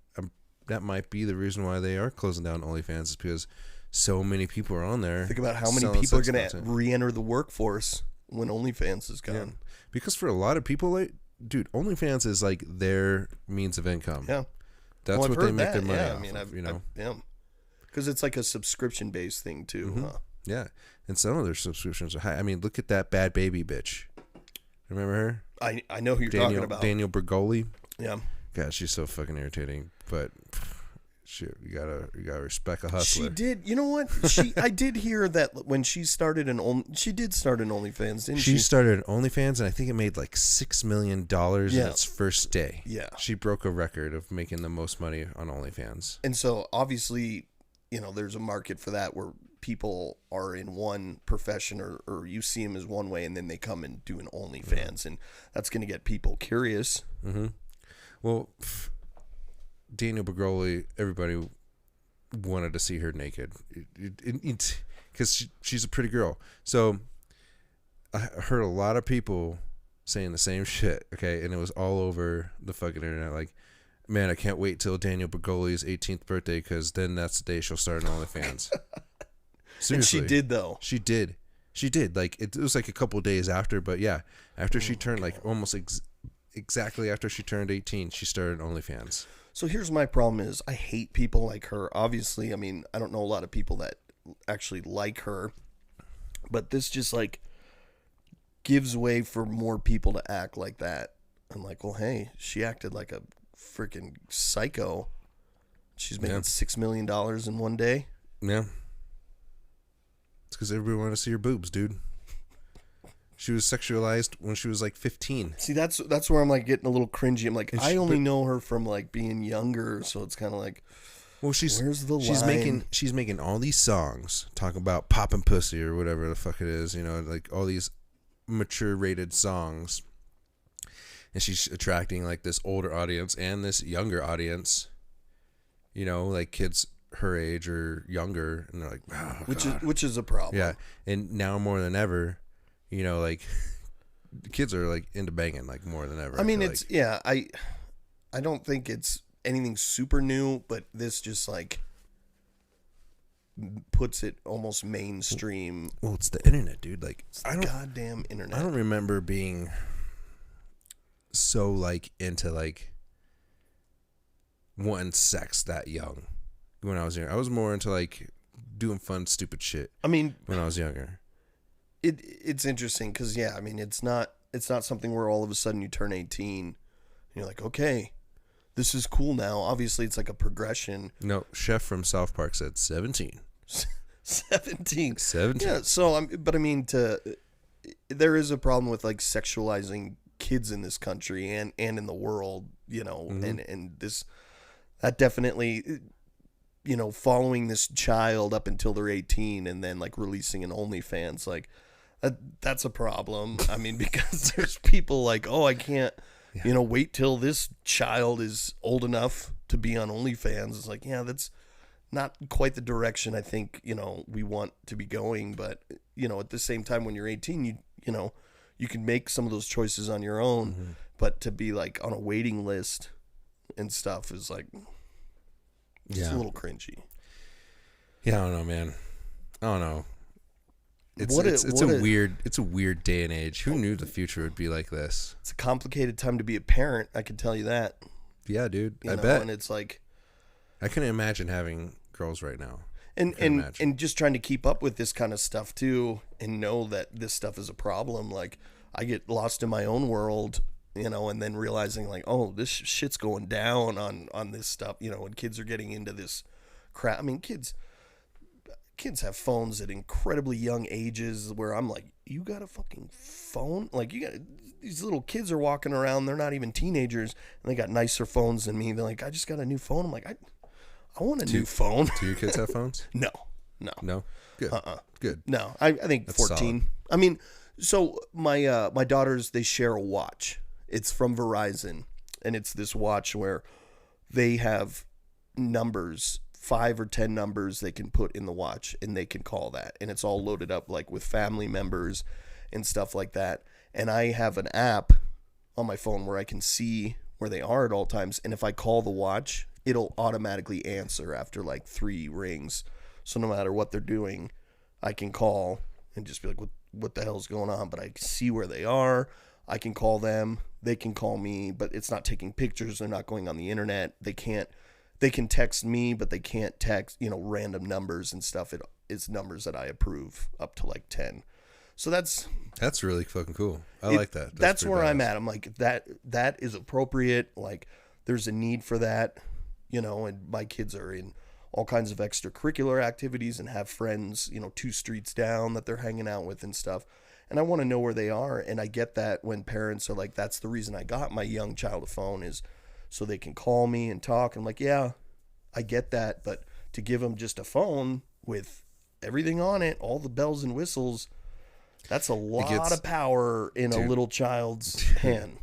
that might be the reason why they are closing down OnlyFans is because so many people are on there. Think about how many people are going to re-enter the workforce when OnlyFans is gone. Yeah. Because for a lot of people, dude, OnlyFans is like their means of income. Yeah, that's what they make their money off. Because it's like a subscription-based thing too. Mm-hmm. Huh? Yeah, and some of their subscriptions are high. I mean, look at that Bad Baby bitch. Remember her? I know who you're talking about. Daniel Bergoli. Yeah. God, she's so fucking irritating. But shit, you gotta respect a hustler. She did. You know what? I did hear that when she started she did start an OnlyFans, didn't she? She started an OnlyFans, and I think it made like $6 million in its first day. Yeah. She broke a record of making the most money on OnlyFans. And so obviously, there's a market for that where people are in one profession or you see them as one way and then they come and do an OnlyFans, and that's going to get people curious. Mm-hmm. Well, Daniel Bergoli, everybody wanted to see her naked because she's a pretty girl. So I heard a lot of people saying the same shit, okay? And it was all over the fucking internet. Like, man, I can't wait till Daniel Bergoli's 18th birthday because then that's the day she'll start an OnlyFans. Seriously. And she did, though. She did. Like, it was like a couple days after, but yeah, after she turned, like, almost exactly after she turned 18, she started OnlyFans. So here's my problem is I hate people like her. Obviously, I mean, I don't know a lot of people that actually like her, but this just like gives way for more people to act like that. I'm like, well, hey, she acted like a freaking psycho. She's making $6 million in one day. Yeah. It's because everybody wanted to see her boobs, dude. She was sexualized when she was like 15. See, that's where I'm like getting a little cringy. I'm like, I only know her from like being younger, so it's kind of like, well, where's the line? She's making all these songs talking about popping pussy or whatever the fuck it is, like all these mature rated songs, and she's attracting like this older audience and this younger audience, like kids her age or younger, and they're like, oh, which is a problem. Yeah, and now more than ever. Like the kids are like into banging like more than ever. I mean, it's like. I don't think it's anything super new, but this just like puts it almost mainstream. Well, it's the internet, dude. Like, it's the goddamn internet. I don't remember being so like into like wanting sex that young when I was younger. I was more into like doing fun, stupid shit. I mean, when I was younger. It's interesting because I mean it's not something where all of a sudden you turn 18 and you're like, okay, this is cool now. Obviously it's like a progression. No, Chef from South Park said 17. 17. Yeah, so but I mean there is a problem with like sexualizing kids in this country and in the world, mm-hmm. and this that definitely following this child up until they're 18 and then like releasing an OnlyFans, like that's a problem. I mean, because there's people like, oh, I can't, wait till this child is old enough to be on OnlyFans. It's like, that's not quite the direction I think, we want to be going. But, at the same time, when you're 18, you can make some of those choices on your own, mm-hmm. but to be like on a waiting list and stuff is like, it's a little cringy. Yeah, I don't know, man. I don't know. It's a weird day and age. Who knew the future would be like this? It's a complicated time to be a parent. I can tell you that. Yeah, dude. I bet. And it's like, I couldn't imagine having girls right now. And just trying to keep up with this kind of stuff too, and know that this stuff is a problem. Like, I get lost in my own world, and then realizing like, oh, this shit's going down on this stuff, when kids are getting into this crap. I mean, kids have phones at incredibly young ages where I'm like, you got a fucking phone? Like, these little kids are walking around, they're not even teenagers, and they got nicer phones than me. They're like, I just got a new phone. I'm like, I want a new phone. Do your kids have phones? No. Good. Good. No, I think that's 14. Solid. I mean, so my daughters, they share a watch. It's from Verizon, and it's this watch where they have numbers, 5 or 10 numbers they can put in the watch, and they can call that, and it's all loaded up like with family members and stuff like that. And I have an app on my phone where I can see where they are at all times, and if I call the watch, it'll automatically answer after like 3 rings. So no matter what they're doing, I can call and just be like, what the hell's going on? But I see where they are. I can call them. They can call me, but it's not taking pictures. They're not going on the internet. They can text me, but they can't text, random numbers and stuff. It's numbers that I approve up to like 10. So that's really fucking cool. I like that. That's where I'm at. I'm like, that is appropriate. Like, there's a need for that. and my kids are in all kinds of extracurricular activities and have friends, 2 streets down that they're hanging out with and stuff. And I want to know where they are. And I get that when parents are like, that's the reason I got my young child a phone, is so they can call me and talk. I'm like, yeah, I get that. But to give them just a phone with everything on it, all the bells and whistles, that's a lot of power in a little child's hand.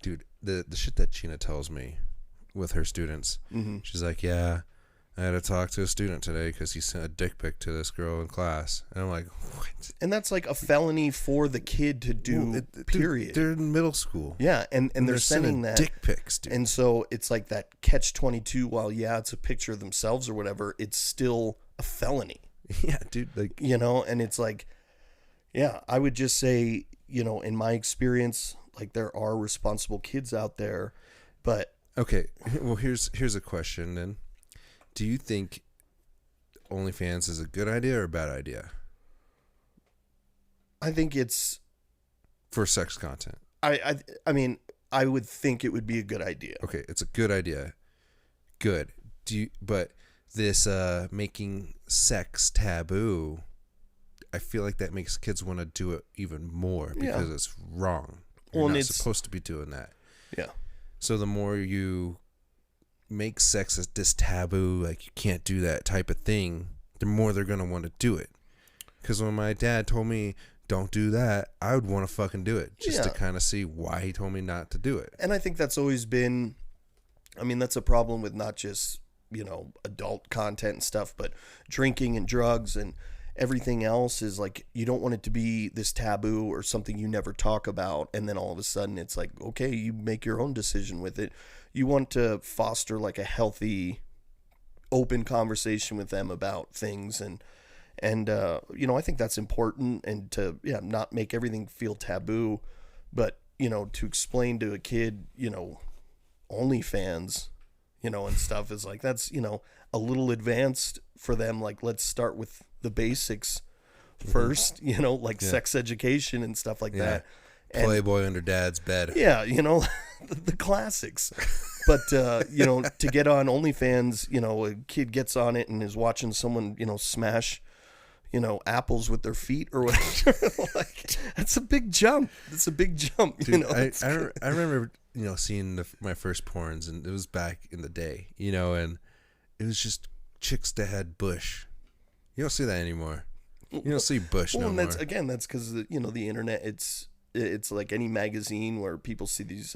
Dude, the shit that Gina tells me with her students, she's like, yeah, I had to talk to a student today because he sent a dick pic to this girl in class. And I'm like, what? And that's like a felony for the kid to do, period. They're in middle school. Yeah, and they're sending that. Dick pics, dude. And so it's like that catch-22, while, yeah, it's a picture of themselves or whatever, it's still a felony. Yeah, dude. Like, and it's like, yeah, I would just say, in my experience, like, there are responsible kids out there, but... Okay, well, here's a question then. Do you think OnlyFans is a good idea or a bad idea? I think it's... For sex content. I mean, I would think it would be a good idea. Okay, it's a good idea. Good. But this making sex taboo, I feel like that makes kids want to do it even more because it's wrong. You're not supposed to be doing that. Yeah. So the more you make sex this taboo, like you can't do that type of thing, the more they're going to want to do it. Because when my dad told me, don't do that, I would want to fucking do it just to kind of see why he told me not to do it. And I think that's always been, that's a problem with not just, adult content and stuff, but drinking and drugs and everything else is like, you don't want it to be this taboo or something you never talk about. And then all of a sudden it's like, okay, you make your own decision with it. You want to foster like a healthy, open conversation with them about things. And I think that's important, and to, not make everything feel taboo, but, to explain to a kid, OnlyFans, and stuff is like, that's, a little advanced for them. Like, let's start with the basics first, sex education and stuff like that. And, Playboy under dad's bed. Yeah, the classics. But, to get on OnlyFans, a kid gets on it and is watching someone, smash, apples with their feet or whatever. Like, that's a big jump. That's a big jump. Dude, I remember, seeing my first porns, and it was back in the day, and it was just chicks that had bush. You don't see that anymore. You don't see bush no more. And that's because, the internet, it's like any magazine where people see these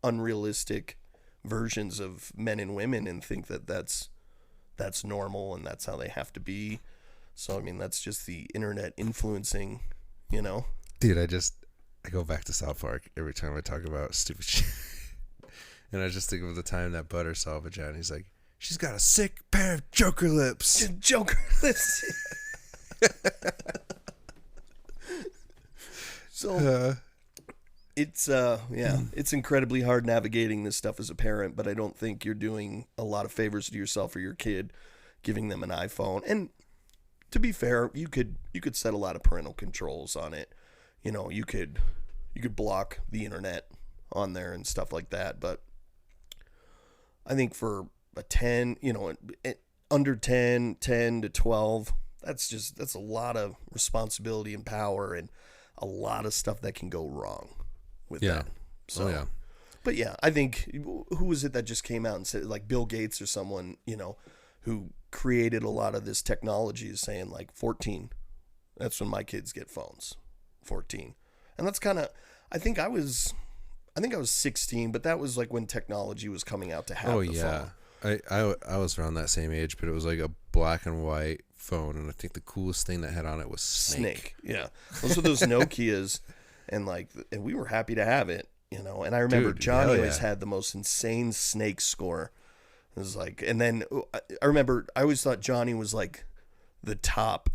unrealistic versions of men and women and think that that's normal and that's how they have to be. So, that's just the internet influencing, Dude, I go back to South Park every time I talk about stupid shit. And I just think of the time that Butter saw vagina. He's like, she's got a sick pair of Joker lips. Joker lips. So it's incredibly hard navigating this stuff as a parent, but I don't think you're doing a lot of favors to yourself or your kid giving them an iPhone. And to be fair, you could set a lot of parental controls on it. You could block the internet on there and stuff like that. But I think for a 10, under 10 to 12, that's a lot of responsibility and power and a lot of stuff that can go wrong with that. So, But yeah, I think, who was it that just came out and said, like Bill Gates or someone, who created a lot of this technology, is saying like 14, that's when my kids get phones, 14. And that's kind of, I think I was 16, but that was like when technology was coming out to have the phone. I was around that same age, but it was like a black and white phone, and I think the coolest thing that had on it was Snake. Yeah, those were those Nokias, and we were happy to have it, And I remember Johnny always had the most insane Snake score. It was like, and then I remember I always thought Johnny was like the top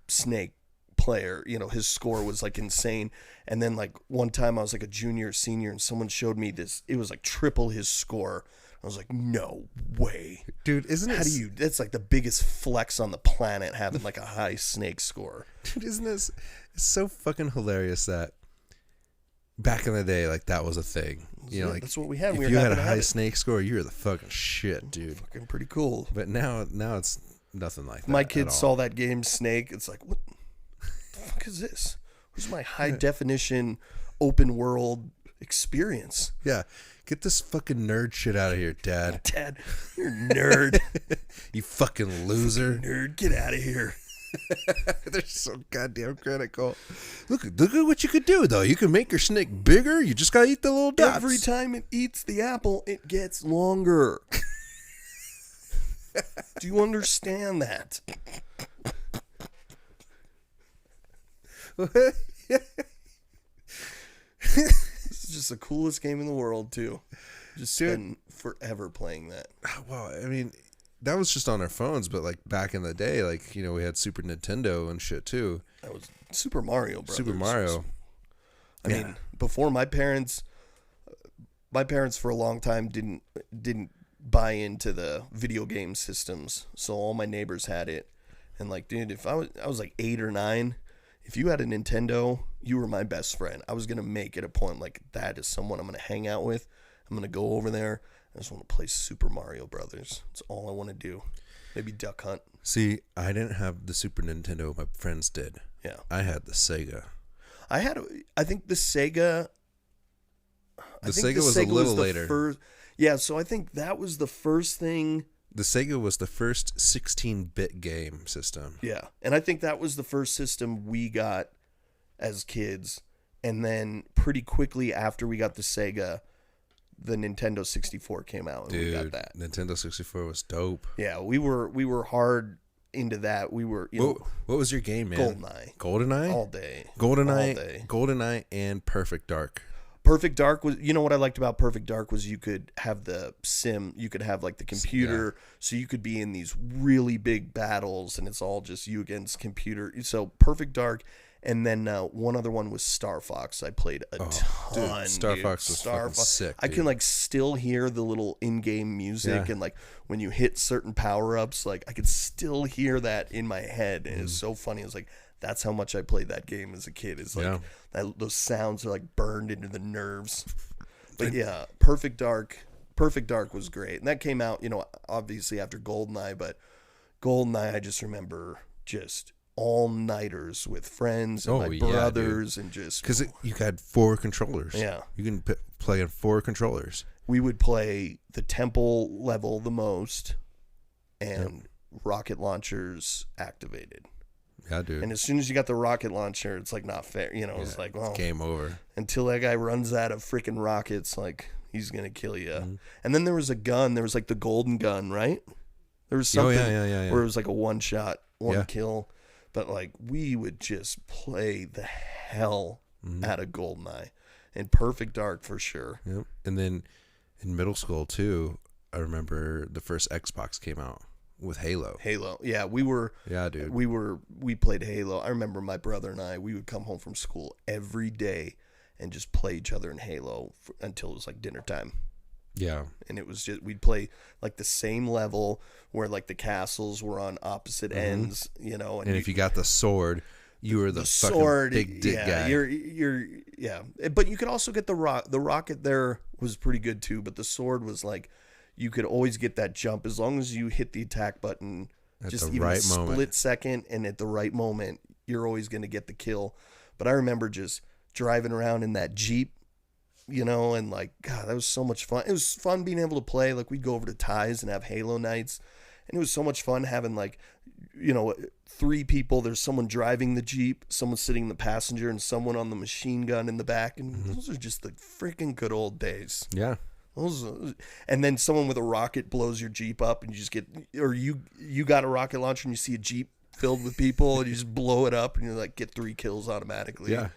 Snake player. His score was like insane. And then like one time I was like a junior or senior, and someone showed me this. It was like triple his score. I was like, no way. Dude, that's like the biggest flex on the planet, having like a high Snake score. Dude, isn't this, it's so fucking hilarious that back in the day, like that was a thing. You know, like that's what we had. If we you were had a happy to high have it. snake score, you were the fucking shit, dude. Fucking pretty cool. But now it's nothing like that. My kids saw that game Snake. It's like, what the fuck is this? Where's my high definition open world experience? Yeah. Get this fucking nerd shit out of here, Dad. Dad, you're a nerd. You fucking loser. Nerd, get out of here. They're so goddamn critical. Look at what you could do, though. You can make your snake bigger. You just gotta eat the little dots. Every time it eats the apple, it gets longer. Do you understand that? This is just the coolest game in the world, too. Just spend forever playing that. Well, I mean, that was just on our phones, but like back in the day, like, you know, we had Super Nintendo and shit too. That was Super Mario Brothers. Super Mario. I mean, before my parents for a long time didn't buy into the video game systems, so all my neighbors had it. And like, dude, if I was like 8 or 9, if you had a Nintendo, you were my best friend. I was gonna make it a point, like, that is someone I'm gonna hang out with. I'm gonna go over there. I just want to play Super Mario Brothers. That's all I want to do. Maybe Duck Hunt. See, I didn't have the Super Nintendo. My friends did. Yeah. I had the Sega. I think the Sega. The Sega was a little later. Yeah, so I think that was the first thing. The Sega was the first 16-bit game system. Yeah, and I think that was the first system we got as kids. And then pretty quickly after we got the Sega, the Nintendo 64 came out, and we got that. Nintendo 64 was dope. Yeah, we were hard into that. We were, you know. What was your game, man? GoldenEye. All day. GoldenEye and Perfect Dark. Perfect Dark was, you know what I liked about Perfect Dark was you could have the sim, you could have like the computer, so you could be in these really big battles, and it's all just you against computer. So Perfect Dark, and then one other one was Star Fox. I played a ton. Star Fox was fucking sick. I can like still hear the little in-game music, and like when you hit certain power-ups, like I could still hear that in my head, and it's so funny. It's like, that's how much I played that game as a kid. It's like those sounds are like burned into the nerves. But yeah, Perfect Dark was great. And that came out, you know, obviously after GoldenEye, but GoldenEye, I just remember just all-nighters with friends and my brothers, and just... Because you had 4 controllers. Yeah. You can play on 4 controllers. We would play the temple level the most, and rocket launchers activated. Yeah, dude. And as soon as you got the rocket launcher, it's like not fair. You know, it's like, well, it's game over. Until that guy runs out of freaking rockets, like, he's going to kill you. And then there was a gun. There was like the golden gun, right? There was something where it was like a one-shot, one-kill. But like, we would just play the hell out of GoldenEye. And Perfect Dark for sure. Yep. And then in middle school, too, I remember the first Xbox came out. With Halo. Yeah, we were. Yeah, dude. We played Halo. I remember my brother and I, we would come home from school every day and just play each other in Halo until it was like dinner time. Yeah. And it was just, we'd play like the same level where like the castles were on opposite ends, you know. And if you got the sword, you were the fucking big dick guy. Yeah. But you could also get the rocket there was pretty good too, but the sword was like, you could always get that jump as long as you hit the attack button at just the even right a split moment. Second, and at the right moment, you're always going to get the kill. But I remember just driving around in that Jeep, you know, and like, God, that was so much fun. It was fun being able to play. Like, we'd go over to Ty's and have Halo nights, and it was so much fun having, like, you know, 3 people. There's someone driving the Jeep, someone sitting in the passenger, and someone on the machine gun in the back. And those are just the freaking good old days. Yeah. And then someone with a rocket blows your Jeep up, and you just get, or you got a rocket launcher and you see a Jeep filled with people, and you just blow it up, and you like get 3 kills automatically. Yeah.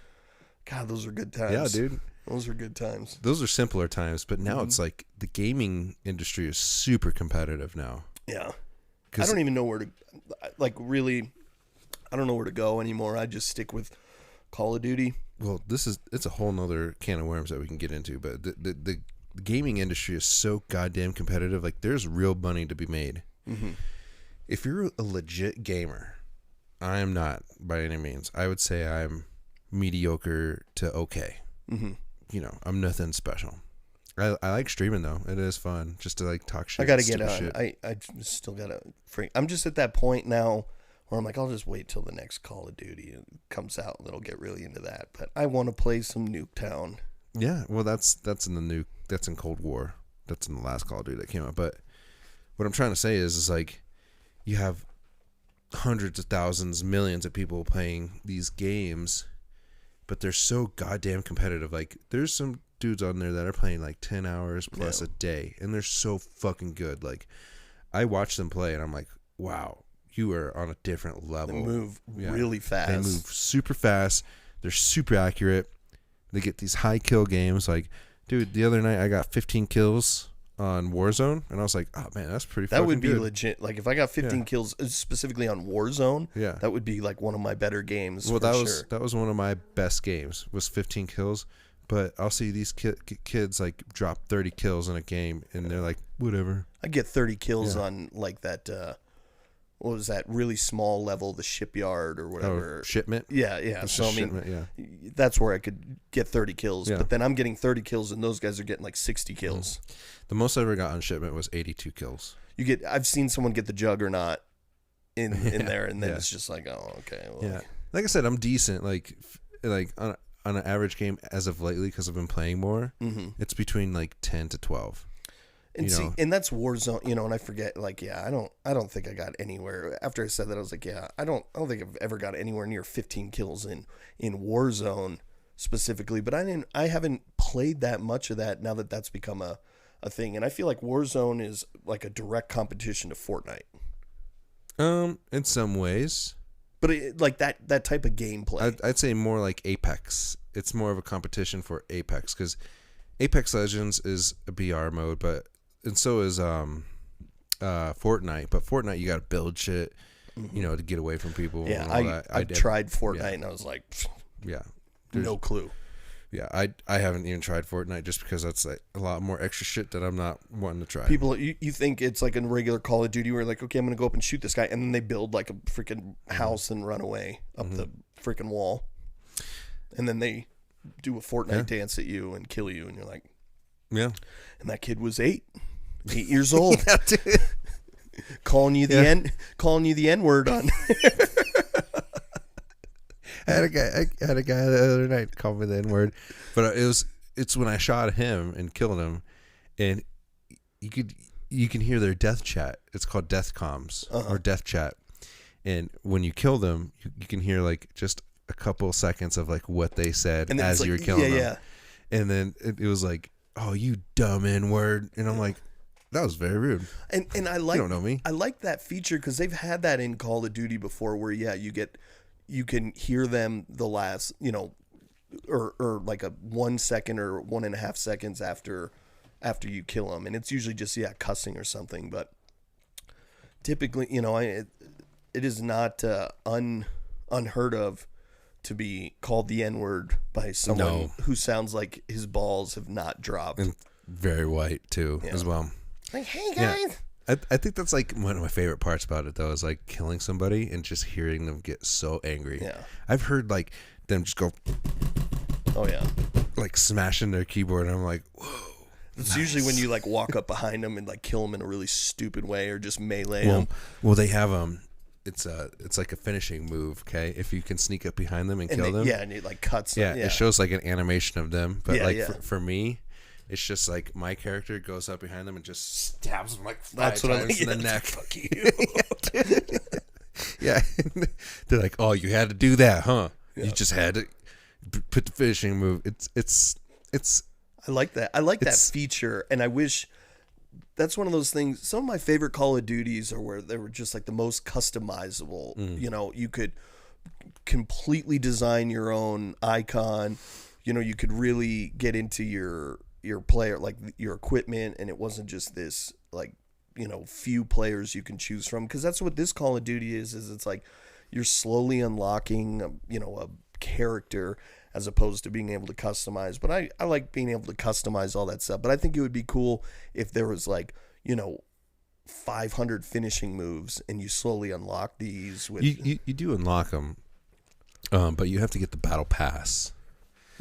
God, those are good times. Yeah, dude. Those are good times. Those are simpler times, but now it's like the gaming industry is super competitive now. Yeah. I don't even know where to, like, really, I don't know where to go anymore. I just stick with Call of Duty. Well, it's a whole nother can of worms that we can get into, but the gaming industry is so goddamn competitive. Like, there's real money to be made. If you're a legit gamer, I am not by any means. I would say I'm mediocre to okay. I'm nothing special. I like streaming though. It is fun just to like talk shit. I gotta get on. Shit. I still gotta freak. I'm just at that point now where I'm like, I'll just wait till the next Call of Duty comes out and it'll get really into that. But I want to play some Nuketown. Yeah, well, that's in Cold War. That's in the last Call of Duty that came out. But what I'm trying to say is like you have hundreds of thousands, millions of people playing these games, but they're so goddamn competitive. Like there's some dudes on there that are playing like 10 hours plus a day, and they're so fucking good. Like I watch them play, and I'm like, wow, you are on a different level. They move really fast. They move super fast. They're super accurate. They get these high kill games. Like, dude, the other night I got 15 kills on Warzone, and I was like, oh man, that's pretty fucking good. That would be legit. Like if I got 15 kills specifically on Warzone, that would be like one of my better games. Well, that was one of my best games. Was 15 kills. But I'll see these kids like drop 30 kills in a game, and they're like, whatever. I get 30 kills on like that. What was that really small level, the shipyard or whatever? Shipment? Yeah. So, I mean, that's where I could get 30 kills. Yeah. But then I'm getting 30 kills, and those guys are getting like 60 kills. The most I ever got on Shipment was 82 kills. I've seen someone get the Juggernaut in there, and then it's just like, oh, okay. Well, like I said, I'm decent. Like on an average game as of lately, because I've been playing more, it's between like 10 to 12. And and that's Warzone, and I forget, like, I don't think I got anywhere. After I said that, I was like, I don't think I've ever got anywhere near 15 kills in Warzone specifically, but I haven't played that much of that now that that's become a thing. And I feel like Warzone is like a direct competition to Fortnite. In some ways. But like that type of gameplay. I'd say more like Apex. It's more of a competition for Apex, because Apex Legends is a BR mode, and so is Fortnite. But Fortnite, you got to build shit, to get away from people. Yeah, and all that. I tried Fortnite, and I was like, no clue. Yeah, I haven't even tried Fortnite just because that's like a lot more extra shit that I'm not wanting to try. People, you think it's like a regular Call of Duty where like, okay, I'm going to go up and shoot this guy, and then they build like a freaking house and run away up the freaking wall. And then they do a Fortnite dance at you and kill you, and you're like, yeah. And that kid was 8 years old. calling you the N-word on. I had a guy the other night call me the N-word, but it's when I shot him and killed him, and you can hear their death chat. It's called death comms or death chat, and when you kill them, you can hear like just a couple seconds of like what they said as you were killing them. Yeah. And then it was like, oh, you dumb N-word, and I'm like, that was very rude. And I like, you don't know me. I like that feature because they've had that in Call of Duty before, where you can hear them the last, or like a 1 second or 1.5 seconds after you kill them, and it's usually just cussing or something. But typically, it is not unheard of to be called the N-word by someone who sounds like his balls have not dropped, and very white too as well. Like, hey guys. Yeah. I think that's like one of my favorite parts about it though, is like killing somebody and just hearing them get so angry. Yeah. I've heard like them just go, oh yeah, like smashing their keyboard, and I'm like, whoa. It's usually when you like walk up behind them and like kill them in a really stupid way, or just melee them. Well, they have it's like a finishing move. Okay, if you can sneak up behind them and kill them. Yeah, and it like cuts. Yeah, it shows like an animation of them, but For me, it's just like my character goes up behind them and just stabs them like 5 times in the neck. Fuck you. Yeah. They're like, oh, you had to do that, huh? Yeah. You just had to put the finishing move. It's. I like that. I like that feature, and I wish that's one of those things. Some of my favorite Call of Duties are where they were just like the most customizable. You could completely design your own icon. You could really get into your player, like your equipment, and it wasn't just this like few players you can choose from, because that's what this Call of Duty is it's like you're slowly unlocking a character as opposed to being able to customize. But I like being able to customize all that stuff. But I think it would be cool if there was like 500 finishing moves and you slowly unlock these with you do unlock them, but you have to get the battle pass.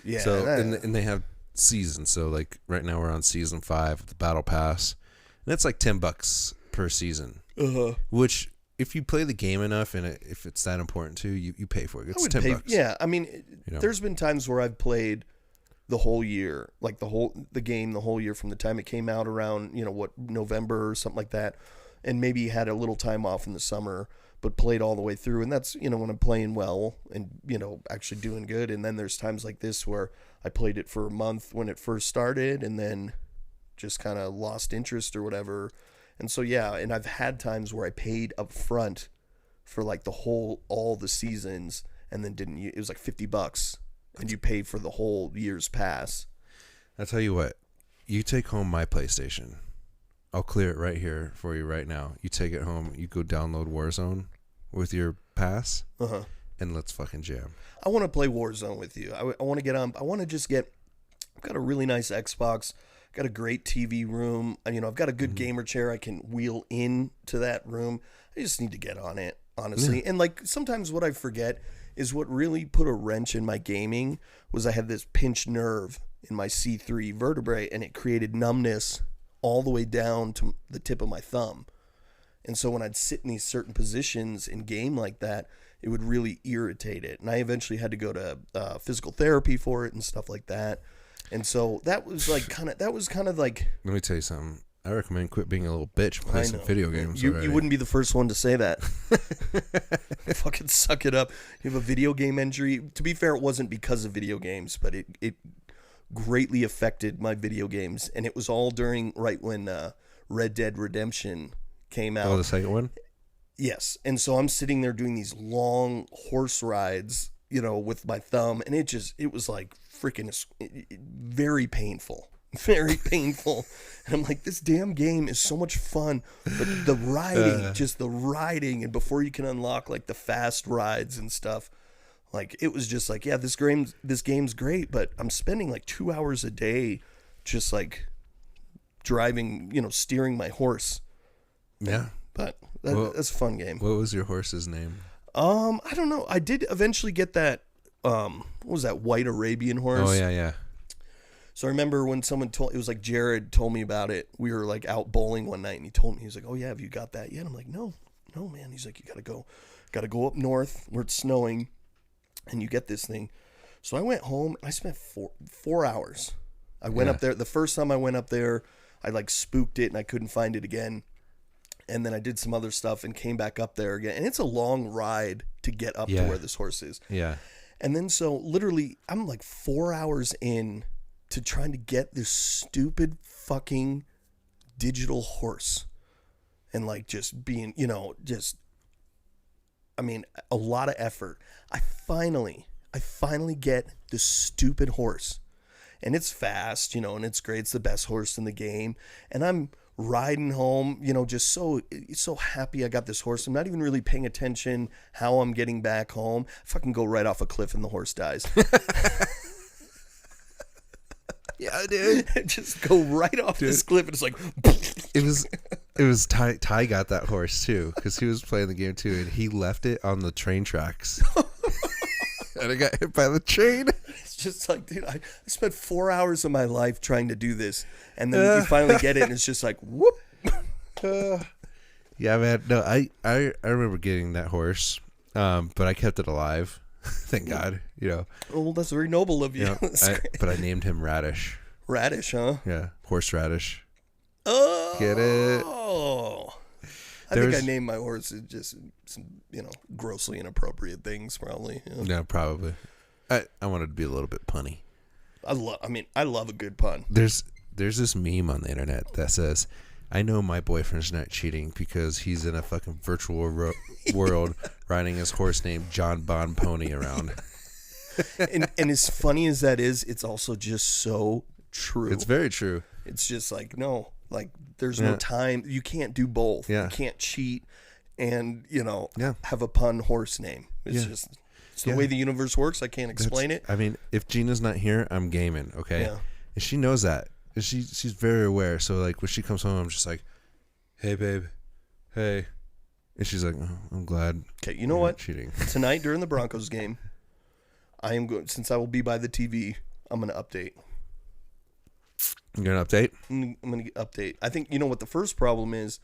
Yeah. So and they have seasons. So like right now we're on season 5 of the Battle Pass, and it's like $10 per season. Which if you play the game enough and if it's that important to you, you pay for it. It's $10. Yeah, I mean, there's been times where I've played the whole year, like the game the whole year from the time it came out around November or something like that, and maybe had a little time off in the summer, but played all the way through. And that's when I'm playing well and actually doing good. And then there's times like this where I played it for a month when it first started, and then just kind of lost interest or whatever. And so yeah, and I've had times where I paid up front for like all the seasons, and then it was like $50. And you pay for the whole year's pass. I'll tell you what. You take home my PlayStation. I'll clear it right here for you right now. You take it home. You go download Warzone with your pass. And let's fucking jam. I want to play Warzone with you. I want to get on. I want to just get. I've got a really nice Xbox. Got a great TV room. I've got a good gamer chair I can wheel into that room. I just need to get on it, honestly. Yeah. And like sometimes what I forget is what really put a wrench in my gaming was I had this pinched nerve in my C3 vertebrae, and it created numbness all the way down to the tip of my thumb. And so when I'd sit in these certain positions in game like that, it would really irritate it. And I eventually had to go to physical therapy for it and stuff like that. And so that was kind of like. Let me tell you something. I recommend quit being a little bitch and play some video games. You wouldn't be the first one to say that. Fucking suck it up. You have a video game injury. To be fair, it wasn't because of video games, but it greatly affected my video games. And it was all right when Red Dead Redemption came out. Oh, the second one? Yes. And so I'm sitting there doing these long horse rides, with my thumb. And it was like freaking very painful. Very painful. And I'm like, this damn game is so much fun. But the riding, and before you can unlock like the fast rides and stuff, like it was just like, yeah, this game's great, but I'm spending like 2 hours a day just like driving, steering my horse. Yeah. But that's a fun game. What was your horse's name? I don't know. I did eventually get that, what was that, white Arabian horse? Oh, yeah. So I remember when someone it was like Jared told me about it. We were like out bowling one night, and he told me, he was like, "Oh yeah, have you got that yet?" And I'm like, "No, man." He's like, "You gotta go up north where it's snowing, and you get this thing." So I went home and I spent 4 hours. I went up there. The first time I went up there, I like spooked it and I couldn't find it again. And then I did some other stuff and came back up there again. And it's a long ride to get up to where this horse is. Yeah. And then so literally I'm like 4 hours in to trying to get this stupid fucking digital horse, and like just being, a lot of effort. I finally get this stupid horse, and it's fast, and it's great. It's the best horse in the game. And I'm riding home, just so happy I got this horse. I'm not even really paying attention how I'm getting back home. I fucking go right off a cliff and the horse dies. Yeah, dude. Just go right off this cliff, and it's like. It was Ty got that horse too, because he was playing the game too, and he left it on the train tracks, and it got hit by the train. It's just like, dude, I spent 4 hours of my life trying to do this, and then you finally get it, and it's just like, whoop. Yeah, man. No, I remember getting that horse, but I kept it alive. Thank God, Oh, well, that's very noble of you. But I named him Radish. Radish, huh? Yeah, horseradish. Oh, get it? Oh, I think I named my horse just some, grossly inappropriate things, probably. Yeah, probably. I wanted to be a little bit punny. I love a good pun. There's this meme on the internet that says, "I know my boyfriend's not cheating because he's in a fucking virtual world riding his horse named John Bon Pony around." and as funny as that is, it's also just so true. It's very true. It's just like, no, like there's no time. You can't do both. Yeah. You can't cheat and, have a pun horse name. It's just the way the universe works. I can't explain it. I mean, if Gina's not here, I'm gaming, okay? Yeah. And she knows that. And she's very aware. So like when she comes home, I'm just like, "Hey babe. Hey." And she's like, "Oh, I'm glad." Okay, you know what? Cheating. Tonight during the Broncos game, I am going, since I will be by the TV, I'm going to update. You got an update? I'm gonna update. I think you know what the first problem is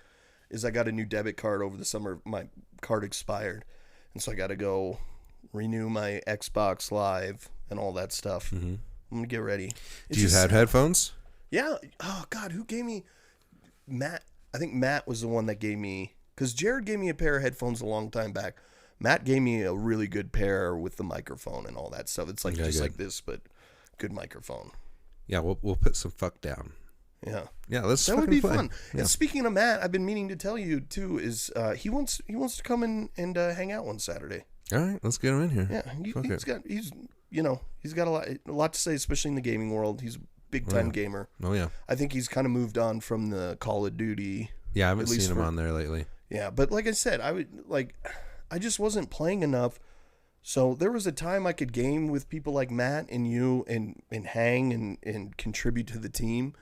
I got a new debit card over the summer. My card expired, and so I got to go renew my Xbox Live and all that stuff. Mm-hmm. I'm gonna get ready. Do you have headphones? Yeah. Oh God, who gave me Matt? I think Matt was the one that gave me, because Jared gave me a pair of headphones a long time back. Matt gave me a really good pair with the microphone and all that stuff. It's like just like this, but good microphone. Yeah, we'll put some fuck down. Yeah, That would be play. fun. Yeah. And speaking of Matt, I've been meaning to tell you too. Is he wants to come in and hang out one Saturday. All right, let's get him in here. Yeah, he's got a lot to say, especially in the gaming world. He's a big time gamer. Oh yeah. I think he's kind of moved on from the Call of Duty. Yeah, I haven't seen him on there lately. Yeah, but like I said, I just wasn't playing enough. So there was a time I could game with people like Matt and you and hang and contribute to the team.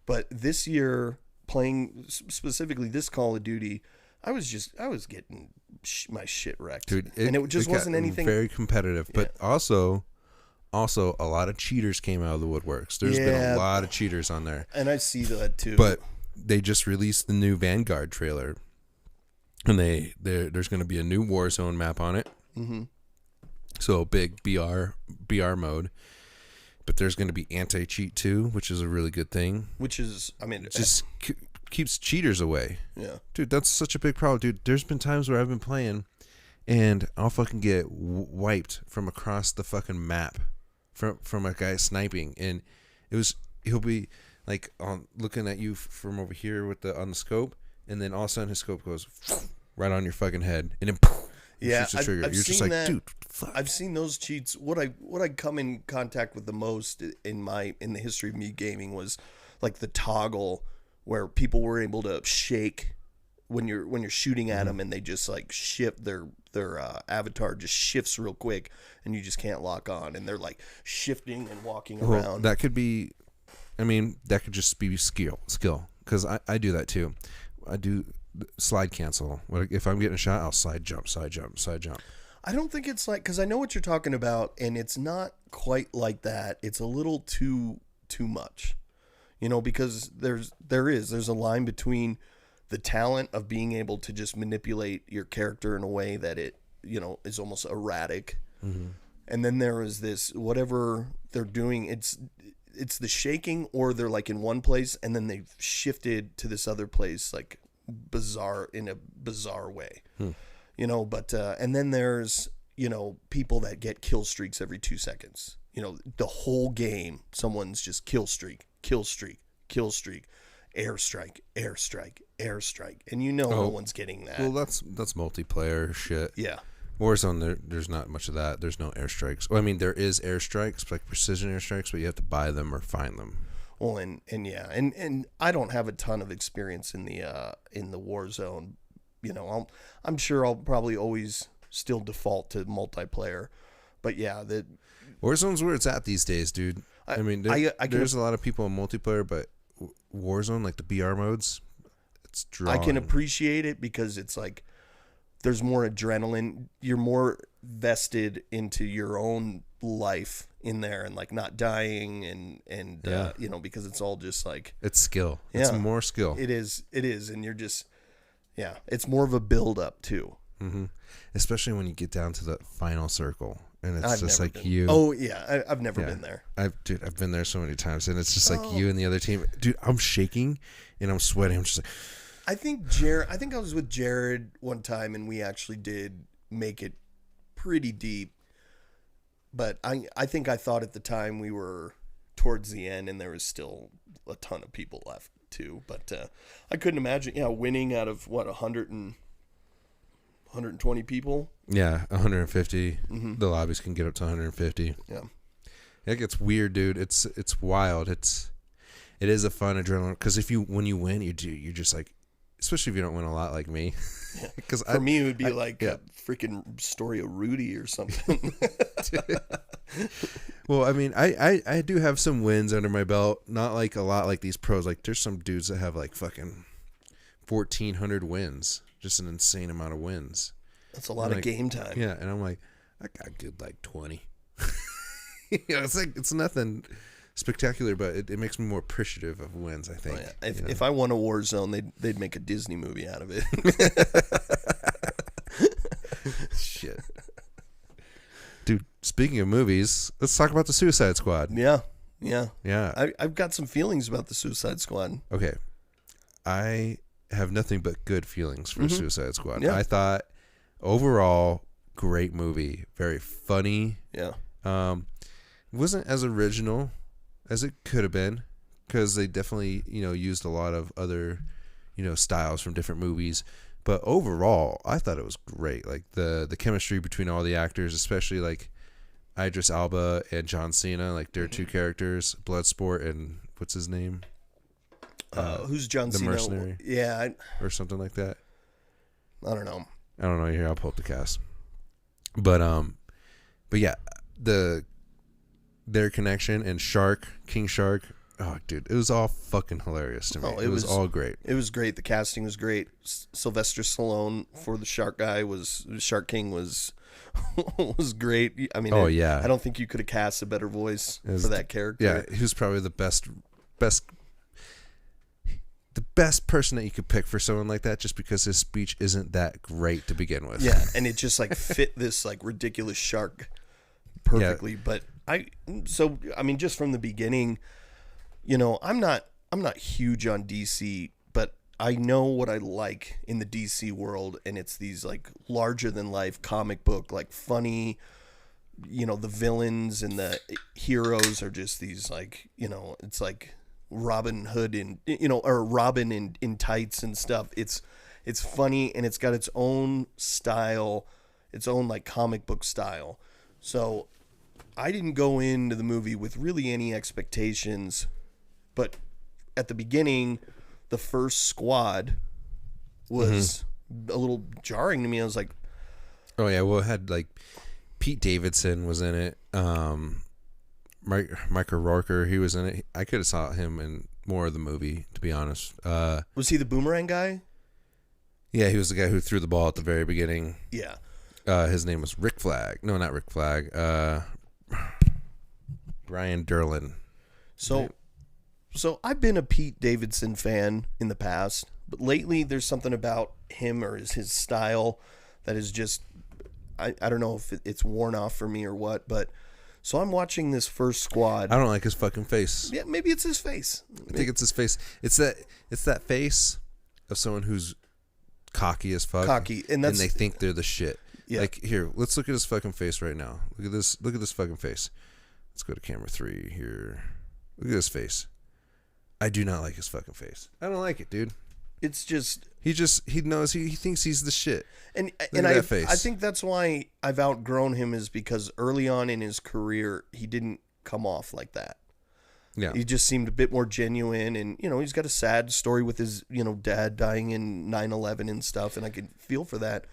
But this year, playing specifically this Call of Duty, I was getting my shit wrecked. Dude, and it just wasn't anything very competitive. But also a lot of cheaters came out of the woodworks. There's been a lot of cheaters on there. And I see that too. But they just released the new Vanguard trailer. And there's going to be a new Warzone map on it. Mm-hmm. So big BR mode. But there's going to be anti-cheat too, which is a really good thing. Which is, I mean, it just keeps cheaters away. Yeah. Dude, that's such a big problem. Dude, there's been times where I've been playing and I'll fucking get wiped from across the fucking map from a guy sniping. And he'll be like looking at you from over here on the scope. And then all of a sudden his scope goes right on your fucking head. And then shoots the trigger. I've You're seen just like, that. dude, fuck. I've seen those cheats. What I come in contact with the most in the history of me gaming was like the toggle where people were able to shake when you're shooting at them, and they just like shift their avatar just shifts real quick, and you just can't lock on, and they're like shifting and walking around. That could be, I mean, that could just be skill because I do that too. I do slide cancel. If I'm getting a shot, I'll slide jump. I don't think it's like, because I know what you're talking about, and it's not quite like that. It's a little too much, because there's a line between the talent of being able to just manipulate your character in a way that it is almost erratic, and then there is this whatever they're doing. It's the shaking, or they're like in one place and then they've shifted to this other place, like in a bizarre way. But and then there's people that get kill streaks every 2 seconds. The whole game someone's just kill streak, airstrike, and no one's getting that. Well, that's multiplayer shit. Yeah. Warzone, there's not much of that. There's no airstrikes. Well, I mean, there is airstrikes, like precision airstrikes, but you have to buy them or find them. Well, and I don't have a ton of experience in the Warzone. I'm sure I'll probably always still default to multiplayer, but yeah, the Warzone's where it's at these days, dude. I mean, there's a lot of people in multiplayer, but Warzone, like the BR modes, it's drawing. I can appreciate it because it's like there's more adrenaline. You're more vested into your own life in there, and like not dying and because it's all just like it's skill. It's more skill. It is, and you're just it's more of a build up too. Mm-hmm. Especially when you get down to the final circle, and it's just like you. Oh yeah, I've never been there. I've been there so many times, and it's just like you and the other team. Dude, I'm shaking and I'm sweating. I'm just like. I think I was with Jared one time, and we actually did make it pretty deep. But I think I thought at the time we were towards the end, and there was still a ton of people left too. But I couldn't imagine, winning out of 120 people. Yeah, 150. Mm-hmm. The lobbies can get up to 150. Yeah, it gets weird, dude. It's wild. It is a fun adrenaline because when you win, you're just like. Especially if you don't win a lot like me. Because for me, it would be a freaking story of Rudy or something. Well, I mean, I do have some wins under my belt. Not like a lot like these pros. Like, there's some dudes that have like fucking 1,400 wins. Just an insane amount of wins. That's a lot of game time. Yeah, and I'm like, I got good like 20. It's like, it's nothing spectacular, but it makes me more appreciative of wins, I think. Oh, yeah. If I won a Warzone, they'd make a Disney movie out of it. Shit. Dude, speaking of movies, let's talk about the Suicide Squad. Yeah. I've got some feelings about the Suicide Squad. Okay. I have nothing but good feelings for Suicide Squad. Yeah. I thought overall great movie, very funny. Yeah. Wasn't as original as it could have been, because they definitely, used a lot of other, styles from different movies. But overall, I thought it was great. Like the chemistry between all the actors, especially like Idris Elba and John Cena, like their two characters, Bloodsport and what's his name? Who's John Cena? The Mercenary. Yeah. Or something like that. I don't know. Here, I'll pull up the cast. But yeah, their connection and King Shark. Oh, dude, it was all fucking hilarious to me. It was all great. It was great. The casting was great. Sylvester Stallone for the Shark King was was great. I mean, I don't think you could have cast a better voice for that character. Yeah, he was probably the best person that you could pick for someone like that, just because his speech isn't that great to begin with. Yeah, and it just like fit this like ridiculous shark perfectly. Yeah. But I mean, just from the beginning, I'm not huge on DC, but I know what I like in the DC world, and it's these like larger than life comic book, like funny, the villains and the heroes are just these like, it's like Robin Hood and or Robin in tights and stuff. It's funny, and it's got its own style, its own like comic book style. So I didn't go into the movie with really any expectations, but at the beginning, the first squad was a little jarring to me. I was like, oh yeah, well, it had like Pete Davidson was in it. Michael Rooker, he was in it. I could have saw him in more of the movie, to be honest. Was he the boomerang guy? Yeah, he was the guy who threw the ball at the very beginning. Yeah. His name was Rick Flag. No, not Rick Flag. Brian Derlin. So I've been a Pete Davidson fan in the past, but lately there's something about him or his style that is just, I don't know if it's worn off for me or what, but so I'm watching this first squad. I don't like his fucking face. Yeah, maybe it's his face. I think it's his face. It's that face of someone who's cocky as fuck. And they think they're the shit. Yeah. Like, here, let's look at his fucking face right now. Look at this fucking face. Let's go to camera 3 here. Look at his face. I do not like his fucking face. I don't like it, dude. It's just he knows he thinks he's the shit. And I think that's why I've outgrown him, is because early on in his career he didn't come off like that. Yeah. He just seemed a bit more genuine, and he's got a sad story with his dad dying in 9/11 and stuff, and I could feel for that.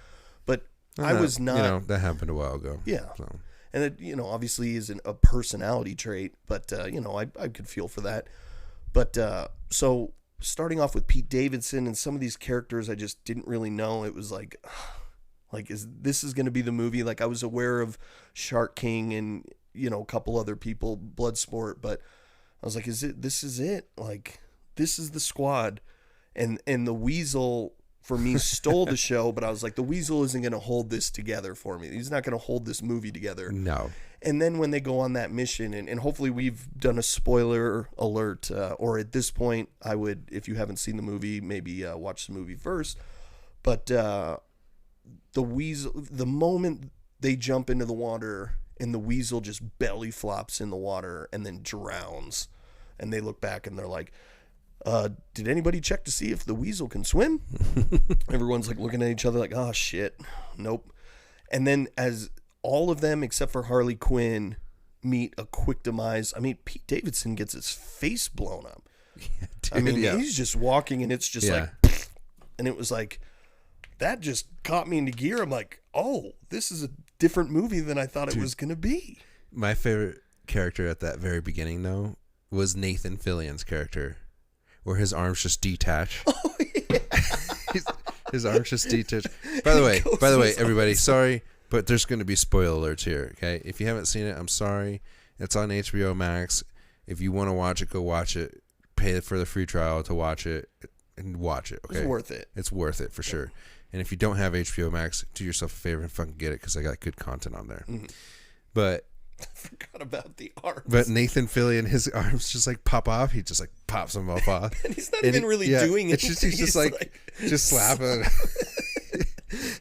But I was not, that happened a while ago. Yeah. So. And it obviously isn't a personality trait, but I could feel for that. But so starting off with Pete Davidson and some of these characters I just didn't really know. It was like this is going to be the movie? Like, I was aware of Shark King and a couple other people, Bloodsport, but I was like, this is it? Like, this is the squad. And the Weasel for me stole the show, but I was like, the Weasel isn't going to hold this together for me. He's not going to hold this movie together. No. And then when they go on that mission, and hopefully we've done a spoiler alert, or at this point, I would, if you haven't seen the movie, maybe watch the movie first. But the Weasel, the moment they jump into the water and the Weasel just belly flops in the water and then drowns, and they look back and they're like, did anybody check to see if the Weasel can swim? Everyone's like looking at each other like, oh shit, nope. And then as all of them except for Harley Quinn meet a quick demise. I mean, Pete Davidson gets his face blown up. Yeah, dude, I mean, he's just walking and it's just like, and it was like, that just caught me into gear. I'm like, oh, this is a different movie than I thought it was going to be. My favorite character at that very beginning, though, was Nathan Fillion's character, where his arms just detach. Oh, yeah. his arms just detach. By the way, everybody, sorry, but there's going to be spoiler alerts here, okay? If you haven't seen it, I'm sorry. It's on HBO Max. If you want to watch it, go watch it. Pay for the free trial to watch it and watch it. Okay, it's worth it. It's worth it for sure. And if you don't have HBO Max, do yourself a favor and fucking get it because I got good content on there. Mm-hmm. But I forgot about the arms. But Nathan Fillion, his arms just like pop off. He just like pops them off. And he's not even really doing it. He's just like just slapping.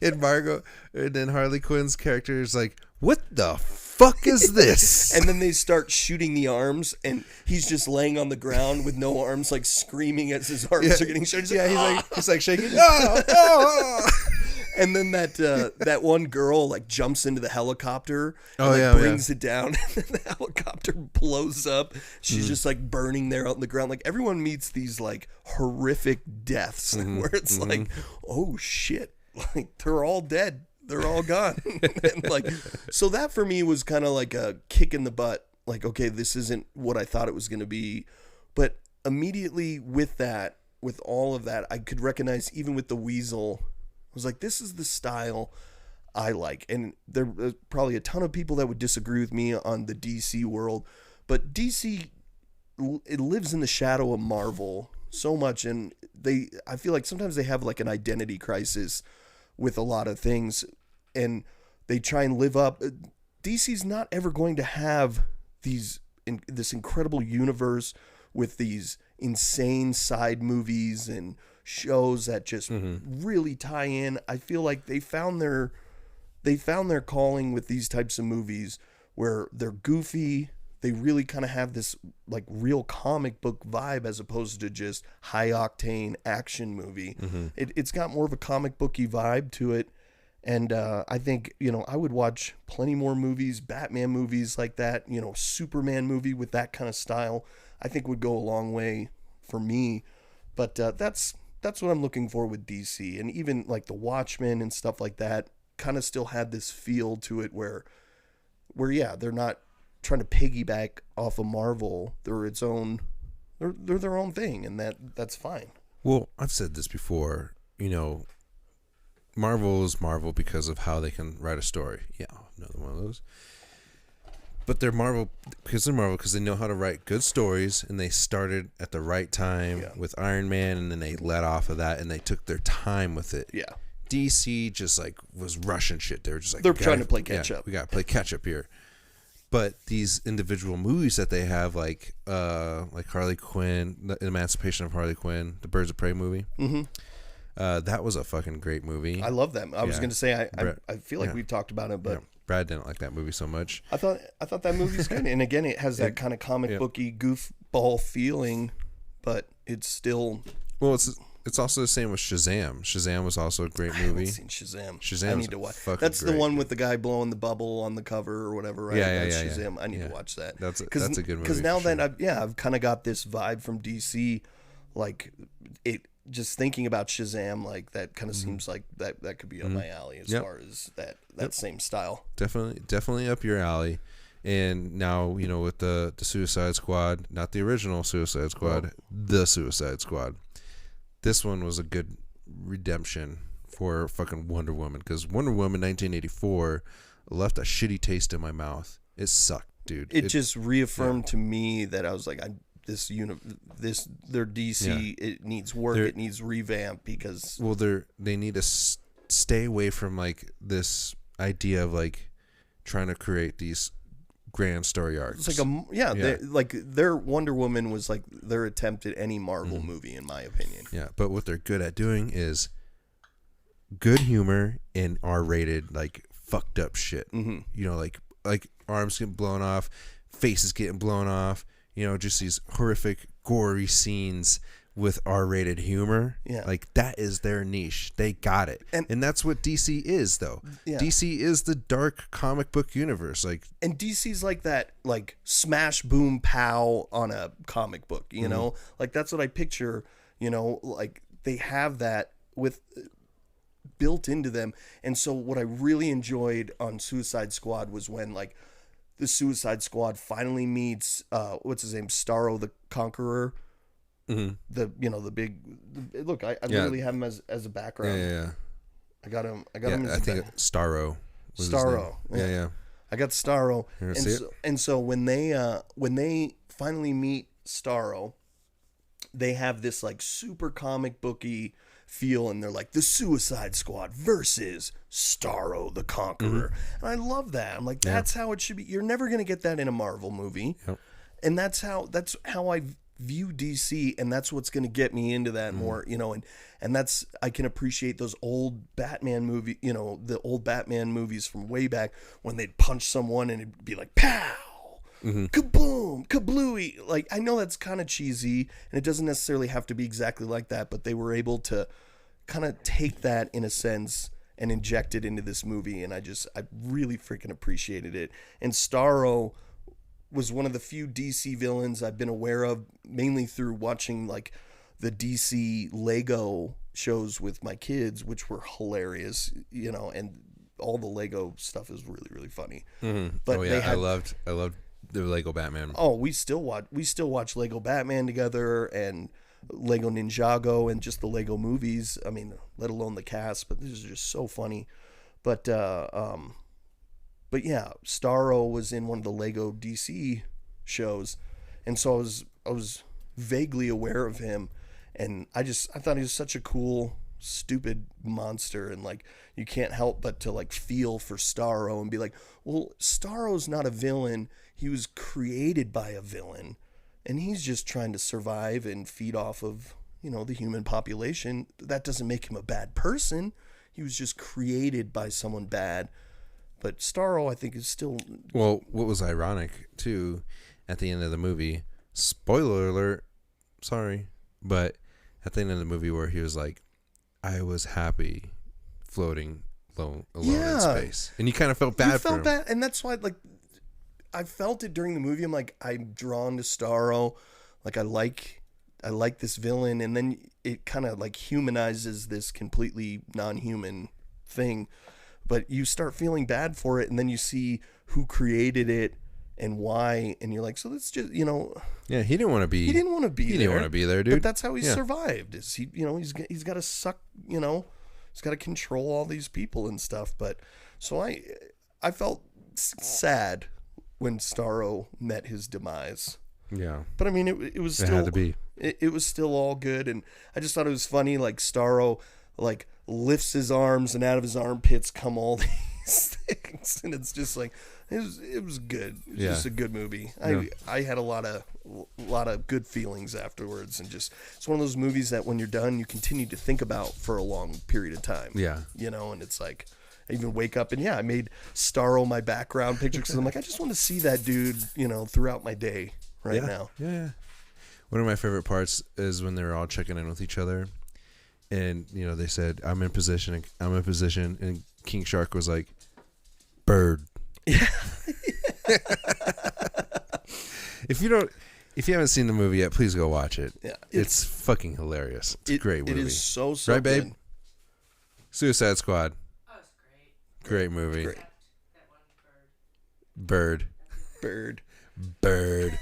And Margot, and then Harley Quinn's character is like, "What the fuck is this?" And then they start shooting the arms, and he's just laying on the ground with no arms, like screaming as his arms are getting shot. He's he's like shaking. Oh, oh. And then that one girl like jumps into the helicopter and brings it down, and then the helicopter blows up. She's just like burning there out on the ground. Like everyone meets these like horrific deaths where it's like, oh shit, like they're all dead. They're all gone. And like, so that for me was kind of like a kick in the butt. Like, okay, this isn't what I thought it was going to be. But immediately with that, with all of that, I could recognize even with the weasel, I was like, this is the style I like. And there's probably a ton of people that would disagree with me on the DC world, but DC, it lives in the shadow of Marvel so much. And I feel like sometimes they have like an identity crisis with a lot of things, and they try and live up. DC's not ever going to have this incredible universe with these insane side movies and shows that just really tie in. I feel like they found their calling with these types of movies where they're goofy. They really kind of have this like real comic book vibe as opposed to just high octane action movie. It's got more of a comic booky vibe to it. And I think, I would watch plenty more movies, Batman movies like that, Superman movie with that kind of style, I think would go a long way for me. But that's what I'm looking for with DC. And even like the Watchmen and stuff like that kind of still had this feel to it where they're not trying to piggyback off of Marvel. They're their own thing, and that's fine. Well, I've said this before, Marvel is Marvel because of how they can write a story. Yeah, another one of those. But they're Marvel because they know how to write good stories, and they started at the right time with Iron Man, and then they let off of that, and they took their time with it. Yeah. DC just like was rushing shit. They were just like, they're trying to play catch up. We got to play catch up here. But these individual movies that they have, like Harley Quinn, the Emancipation of Harley Quinn, the Birds of Prey movie, that was a fucking great movie. I love that. I was going to say, I feel like we've talked about it, but Brad didn't like that movie so much. I thought that movie's good, and again, it has that kind of comic booky goofball feeling, but it's still It's also the same with Shazam. Shazam was also a great movie. I haven't seen Shazam. Shazam, I need to watch. That's the one with the guy blowing the bubble on the cover or whatever, right? Yeah, Shazam. I need to watch that. That's a good movie. Because now that I've kind of got this vibe from DC, like it. Just thinking about Shazam, like that kind of seems like that could be up my alley as far as that same style. Definitely up your alley. And now, with the Suicide Squad, not the original Suicide Squad, the Suicide Squad. This one was a good redemption for fucking Wonder Woman, because Wonder Woman 1984 left a shitty taste in my mouth. It sucked, dude. It just reaffirmed to me that I was like, their DC, it needs work, it needs revamp, because they need to stay away from like this idea of like trying to create these grand story arcs. It's like their Wonder Woman was like their attempt at any Marvel movie, in my opinion. Yeah, but what they're good at doing is good humor and R-rated like fucked up shit. Like arms getting blown off, faces getting blown off. Just these horrific, gory scenes with R-rated humor. Yeah. Like, that is their niche. They got it. And that's what DC is, though. Yeah. DC is the dark comic book universe. And DC's like that, like, smash, boom, pow on a comic book, you know? Like, that's what I picture, like, they have that with built into them. And so what I really enjoyed on Suicide Squad was when, like, the Suicide Squad finally meets what's his name, Starro the Conqueror. The big look. I literally have him as a background. Yeah. I got him. I think Starro. Starro. Yeah. I got Starro, You wanna and see so, and so when they finally meet Starro, they have this like super comic booky feel, and they're like the Suicide Squad versus Starro the Conqueror, and I love that. I'm like, that's how it should be. You're never gonna get that in a Marvel movie, and that's how I view DC, and that's what's gonna get me into that more, you know, and that's I can appreciate those old Batman movie, you know, the old Batman movies from way back when they'd punch someone and it'd be like pow. Kaboom, kablooey. Like, I know that's kind of cheesy and it doesn't necessarily have to be exactly like that, but they were able to kind of take that in a sense and inject it into this movie, and I really freaking appreciated it. And Starro was one of the few DC villains I've been aware of, mainly through watching like the DC Lego shows with my kids, which were hilarious, you know, and all the Lego stuff is really, really funny. But I loved the Lego Batman. Oh, we still watch Lego Batman together, and Lego Ninjago, and just the Lego movies. I mean, let alone the cast, but this is just so funny. But yeah, Starro was in one of the Lego DC shows, and so I was vaguely aware of him, and I thought he was such a cool, stupid monster, and like you can't help but to like feel for Starro and be like, well, Starro's not a villain. He was created by a villain, and he's just trying to survive and feed off of, you know, the human population. That doesn't make him a bad person. He was just created by someone bad. But Starro, I think, is still... Well, what was ironic, too, at the end of the movie, spoiler alert, sorry, but at the end of the movie where he was like, I was happy floating alone in space. And you kind of felt bad for him. Bad, and that's why, like, I felt it during the movie. I'm like, I'm drawn to Starro. Like, I like this villain, and then it kind of like humanizes this completely non-human thing. But you start feeling bad for it, and then you see who created it and why, and you're like, so that's just, you know. Yeah, he didn't want to be. He didn't want to be there. He didn't want to be there, dude. But that's how he survived. Is he? You know, he's got to suck. You know, he's got to control all these people and stuff. But so I felt sad when Starro met his demise. Yeah. But I mean, it was still. It had to be. It was still all good, and I just thought it was funny. Like Starro, like, lifts his arms, and out of his armpits come all these things, and it's just like it was good. It was just a good movie. I had a lot of good feelings afterwards, and just it's one of those movies that when you're done, you continue to think about for a long period of time. Yeah, you know, and it's like I even wake up and I made Starro my background picture because I'm like, I just want to see that dude, you know, throughout my day now. Yeah. One of my favorite parts is when they're all checking in with each other. And, you know, they said, I'm in position. And King Shark was like, bird. Yeah. If you haven't seen the movie yet, please go watch it. Yeah. It's fucking hilarious. It's a great movie. It is so right, babe? Good. Suicide Squad. Oh, it's great. Great movie. Great. That one Bird. Bird.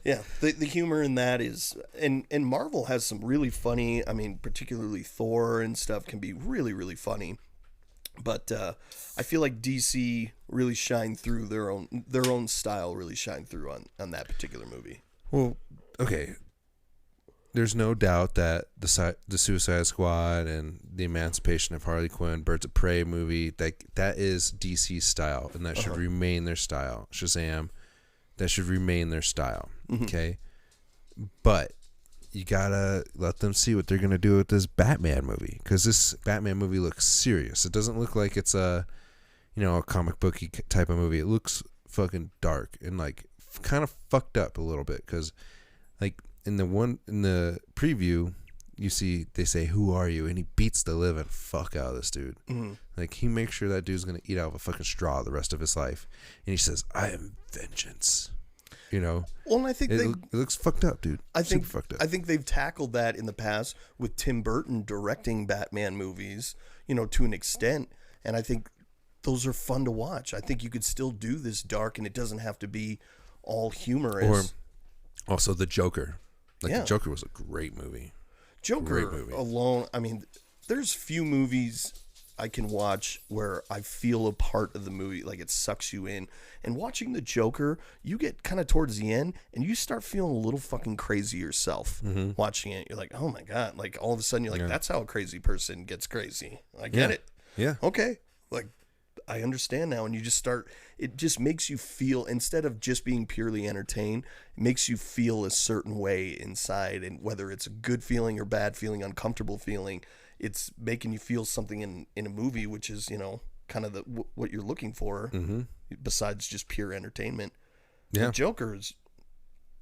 Yeah, the humor in that is, and Marvel has some really funny, I mean, particularly Thor and stuff can be really, really funny. But I feel like DC really shined through their own style, really shined through on that particular movie. Well, okay. There's no doubt that the Suicide Squad and the Emancipation of Harley Quinn, Birds of Prey movie, that is DC's style, and that should remain their style. Shazam, that should remain their style. Okay, but you gotta let them see what they're gonna do with this Batman movie, because this Batman movie looks serious. It doesn't look like it's a comic booky type of movie. It looks fucking dark and like kind of fucked up a little bit, because like in the preview you see they say, who are you, and he beats the living fuck out of this dude. Like, he makes sure that dude's gonna eat out of a fucking straw the rest of his life, and he says, I am vengeance. You know, well, and I think it looks fucked up, dude. Super fucked up. I think they've tackled that in the past with Tim Burton directing Batman movies, you know, to an extent, and I think those are fun to watch. I think you could still do this dark, and it doesn't have to be all humorous. Or also the Joker. Like, the Joker was a great movie. Alone, I mean, there's few movies I can watch where I feel a part of the movie, like it sucks you in. And watching the Joker, you get kind of towards the end and you start feeling a little fucking crazy yourself watching it. You're like, oh my God. Like all of a sudden you're like, that's how a crazy person gets crazy. I get it. Yeah. Okay. Like I understand now. And you just start, it just makes you feel, instead of just being purely entertained, it makes you feel a certain way inside. And whether it's a good feeling or bad feeling, uncomfortable feeling, it's making you feel something in a movie, which is, you know, kind of what you're looking for besides just pure entertainment. Yeah. The Joker is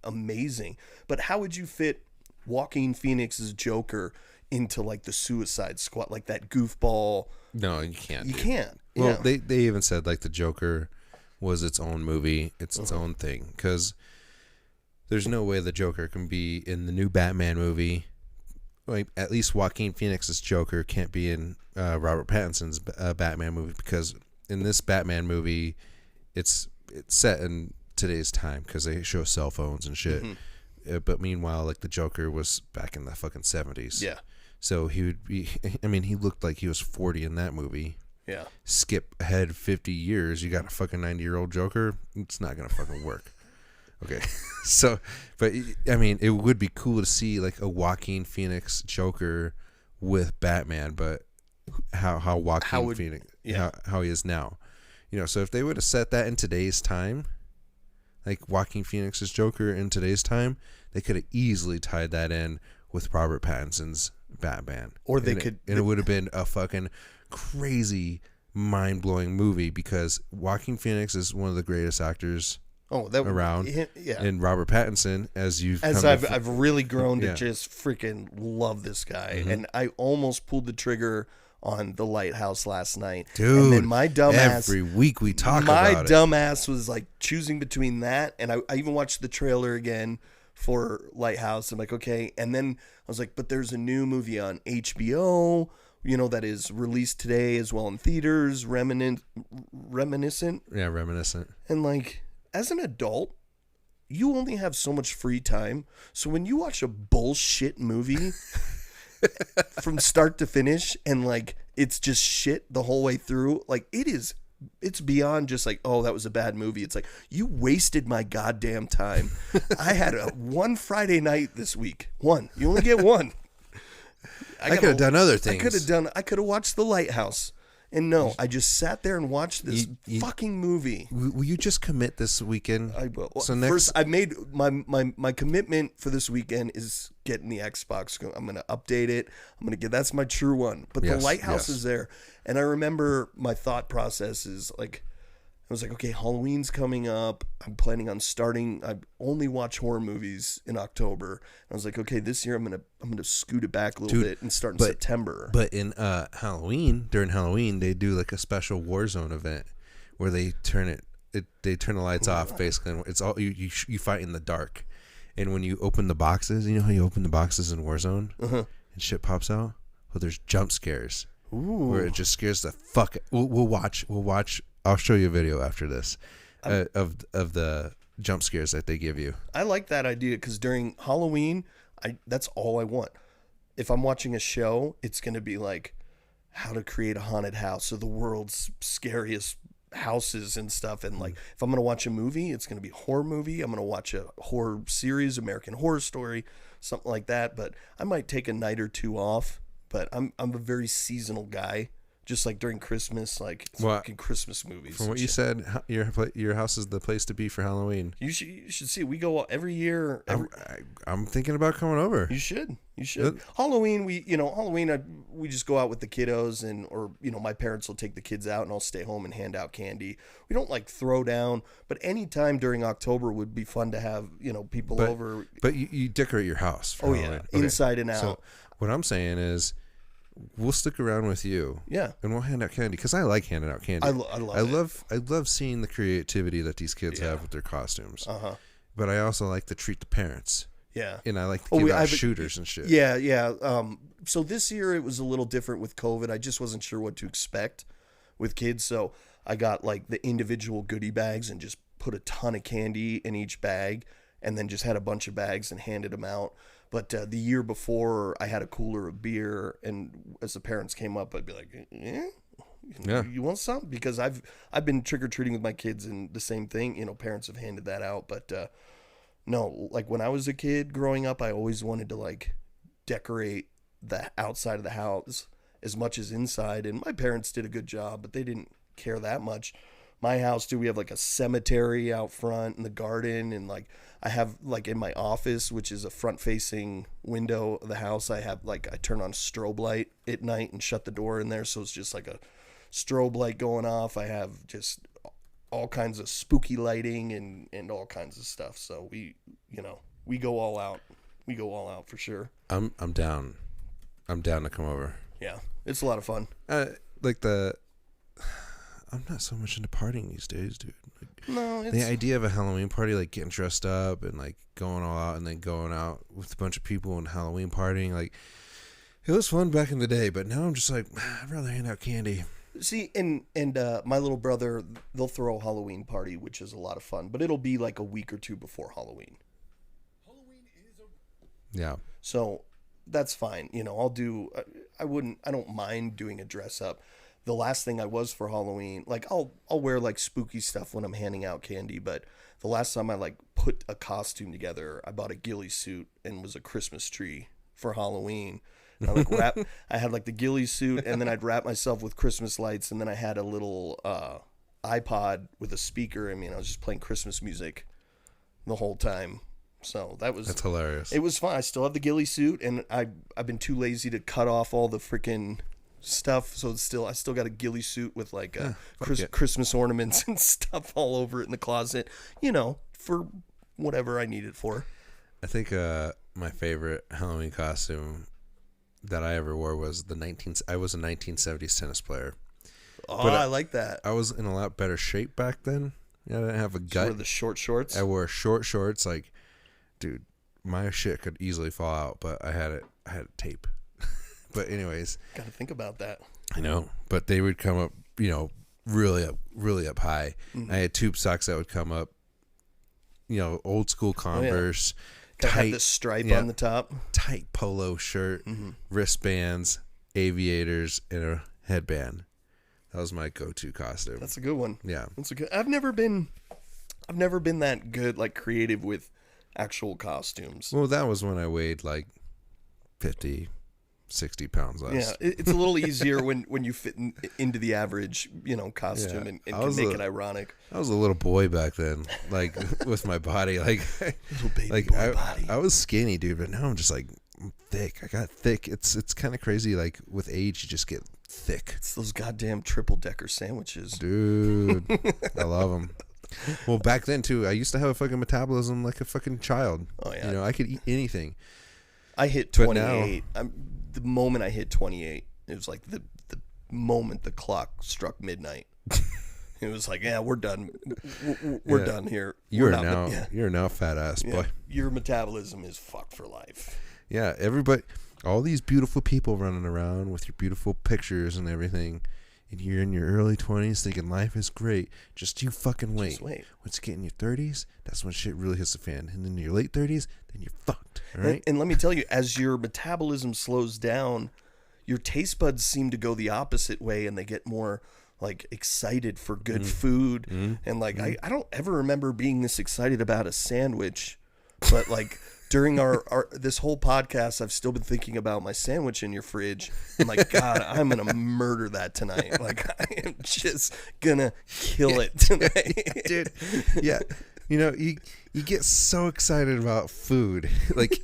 amazing. But how would you fit Joaquin Phoenix's Joker into like the Suicide Squad, like that goofball? No, you can't. You can't. Well, Yeah. they even said like the Joker was its own movie. It's its own thing. Because there's no way the Joker can be in the new Batman movie. Like, at least Joaquin Phoenix's Joker can't be in Robert Pattinson's Batman movie, because in this Batman movie, it's set in today's time because they show cell phones and shit. But meanwhile, like the Joker was back in the fucking 70s. Yeah. So he would be. I mean, he looked like he was 40 in that movie. Yeah. Skip ahead 50 years, you got a fucking 90-year-old Joker. It's not gonna fucking work. Okay, so, but I mean, it would be cool to see like a Joaquin Phoenix Joker with Batman, but how Joaquin Phoenix, how he is now, you know. So if they would have set that in today's time, like Joaquin Phoenix's Joker in today's time, they could have easily tied that in with Robert Pattinson's Batman, Or they it would have been a fucking crazy, mind-blowing movie, because Joaquin Phoenix is one of the greatest actors around. Yeah. And Robert Pattinson, I've really grown to just freaking love this guy. And I almost pulled the trigger on The Lighthouse last night. Dude, and then my dumbass, every week we talk my about it. dumbass was like choosing between that, and I even watched the trailer again for Lighthouse. I'm like, okay. And then I was like, but there's a new movie on HBO, you know, that is released today as well in theaters, Reminiscent. Yeah, Reminiscent. And like, as an adult, you only have so much free time. So when you watch a bullshit movie from start to finish, and like it's just shit the whole way through, like it's beyond just like, oh, that was a bad movie. It's like, you wasted my goddamn time. I had one Friday night this week. One. You only get one. I could have done other things. I could have watched The Lighthouse. And no, I just sat there and watched this fucking movie. Will you just commit this weekend? I will. So First, I made my commitment for this weekend is getting the Xbox. I'm going to update it. That's my true one. But The Lighthouse is there. And I remember my thought process is like, I was like, okay, Halloween's coming up. I'm planning on starting. I only watch horror movies in October. And I was like, okay, this year I'm gonna scoot it back a little bit and start in September. But in during Halloween, they do like a special Warzone event where they turn they turn the lights off basically. And it's all you fight in the dark. And when you open the boxes, you know how you open the boxes in Warzone and shit pops out. Well, there's jump scares where it just scares the fuck. We'll watch. I'll show you a video after this of the jump scares that they give you. I like that idea because during Halloween, that's all I want. If I'm watching a show, it's going to be like how to create a haunted house or the world's scariest houses and stuff. And like, if I'm going to watch a movie, it's going to be a horror movie. I'm going to watch a horror series, American Horror Story, something like that. But I might take a night or two off. But I'm a very seasonal guy. Just like during Christmas, like it's fucking Christmas movies. From what you said, your house is the place to be for Halloween. You should see. We go every year. I'm thinking about coming over. You should. Halloween, we just go out with the kiddos, or my parents will take the kids out, and I'll stay home and hand out candy. We don't like throw down, but any time during October would be fun to have people over. But you decorate your house for Halloween. Yeah, inside and out. So what I'm saying is, we'll stick around with you. Yeah. And we'll hand out candy because I like handing out candy. I love seeing the creativity that these kids have with their costumes. But I also like to treat the parents. Yeah. And I like to give out shooters and shit. Yeah. So this year it was a little different with COVID. I just wasn't sure what to expect with kids. So I got like the individual goodie bags and just put a ton of candy in each bag, and then just had a bunch of bags and handed them out. But the year before, I had a cooler of beer, and as the parents came up, I'd be like, Yeah. You want some? Because I've been trick or treating with my kids and the same thing. You know, parents have handed that out, but no, like when I was a kid growing up, I always wanted to like decorate the outside of the house as much as inside, and my parents did a good job, but they didn't care that much. My house too, we have like a cemetery out front in the garden, and like I have like in my office, which is a front facing window of the house, I have like I turn on strobe light at night and shut the door in there, so it's just like a strobe light going off. I have just all kinds of spooky lighting and all kinds of stuff. So we go all out. We go all out for sure. I'm down. I'm down to come over. Yeah, it's a lot of fun. I'm not so much into partying these days, dude. Like, No, it's the idea of a Halloween party, like getting dressed up and like going all out and then going out with a bunch of people and Halloween partying, like it was fun back in the day. But now I'm just like, I'd rather hand out candy. see, and my little brother, they'll throw a Halloween party, which is a lot of fun, but it'll be like a week or two before Halloween. Yeah. So that's fine. You know, I don't mind doing a dress up. The last thing I was for Halloween, like I'll wear like spooky stuff when I'm handing out candy, but the last time I like put a costume together, I bought a ghillie suit and was a Christmas tree for Halloween. And I like I had like the ghillie suit, and then I'd wrap myself with Christmas lights, and then I had a little iPod with a speaker. I mean, I was just playing Christmas music the whole time. So that's hilarious. It was fun. I still have the ghillie suit, and I've been too lazy to cut off all the freaking stuff. So I still got a ghillie suit with like Christmas ornaments and stuff all over it in the closet. You know, for whatever I need it for. I think my favorite Halloween costume that I ever wore was I was a 1970s tennis player. Oh, But I like that. I was in a lot better shape back then. I didn't have a gut. Wore the short shorts. I wore short shorts. Like, dude, my shit could easily fall out, but I had tape. But anyways, Got to think about that. I know. But they would come up, really up high. Mm-hmm. I had tube socks that would come up, old school Converse, Got tight the stripe on the top. tight polo shirt, wristbands, aviators, and a headband. That was my go-to costume. That's a good one. Yeah. That's a good. I've never been that good, like creative with actual costumes. Well, that was when I weighed like 50, 60 pounds less. Yeah, it's a little easier when you fit into the average, costume Yeah. and can make it ironic. I was a little boy back then, like with my body, like Little baby like boy body. I was skinny, dude, but now I'm just like I'm thick. I got thick. It's kind of crazy. Like with age, you just get thick, It's those goddamn triple decker sandwiches. dude. I love them. Well, back then too, I used to have a fucking metabolism like a fucking child. Oh yeah. I could eat anything. I hit But 28. The moment I hit 28, it was like the moment the clock struck midnight. It was like, yeah, we're done. We're Yeah. done here. You're We're now yeah. you're now fat ass Yeah. boy. Your metabolism is fucked for life. Yeah, everybody, all these beautiful people running around with your beautiful pictures and everything, and you're in your early 20s thinking life is great. Just you fucking wait. Just wait. Once you get in your 30s, that's when shit really hits the fan. And then in your late 30s, then you're fucked. All right? And let me tell you, as your metabolism slows down, your taste buds seem to go the opposite way, and they get more like excited for good food. And like I don't ever remember being this excited about a sandwich, but like during our this whole podcast, I've still been thinking about my sandwich in your fridge. I'm like, God, I'm gonna murder that tonight. Like I am just gonna kill it tonight, Dude, yeah. You get so excited about food. Like,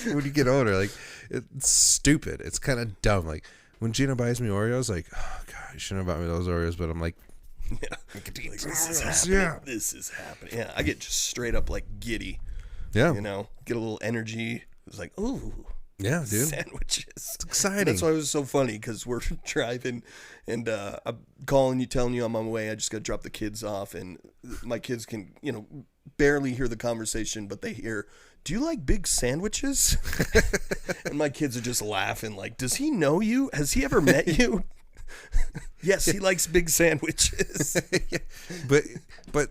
when you get older, like, it's stupid. It's kind of dumb. Like, when Gina buys me Oreos, like, oh, God, you shouldn't have bought me those Oreos, but I'm like, Yeah. I could eat Like, some this is Oreos. happening. Yeah. This is happening. Yeah, I get just straight up like giddy. Yeah. Get a little energy. It's like, ooh, Yeah, dude. sandwiches. It's exciting. That's why it was so funny, because we're driving and I'm calling you, telling you I'm on my way. I just got to drop the kids off, and my kids can, barely hear the conversation, but they hear, "Do you like big sandwiches?" And my kids are just laughing like, "Does he know you? Has he ever met you?" Yes, he likes big sandwiches. Yeah. But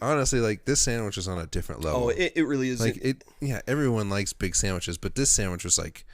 honestly, like, this sandwich is on a different level. Oh, it really is. Like, everyone likes big sandwiches, but this sandwich was like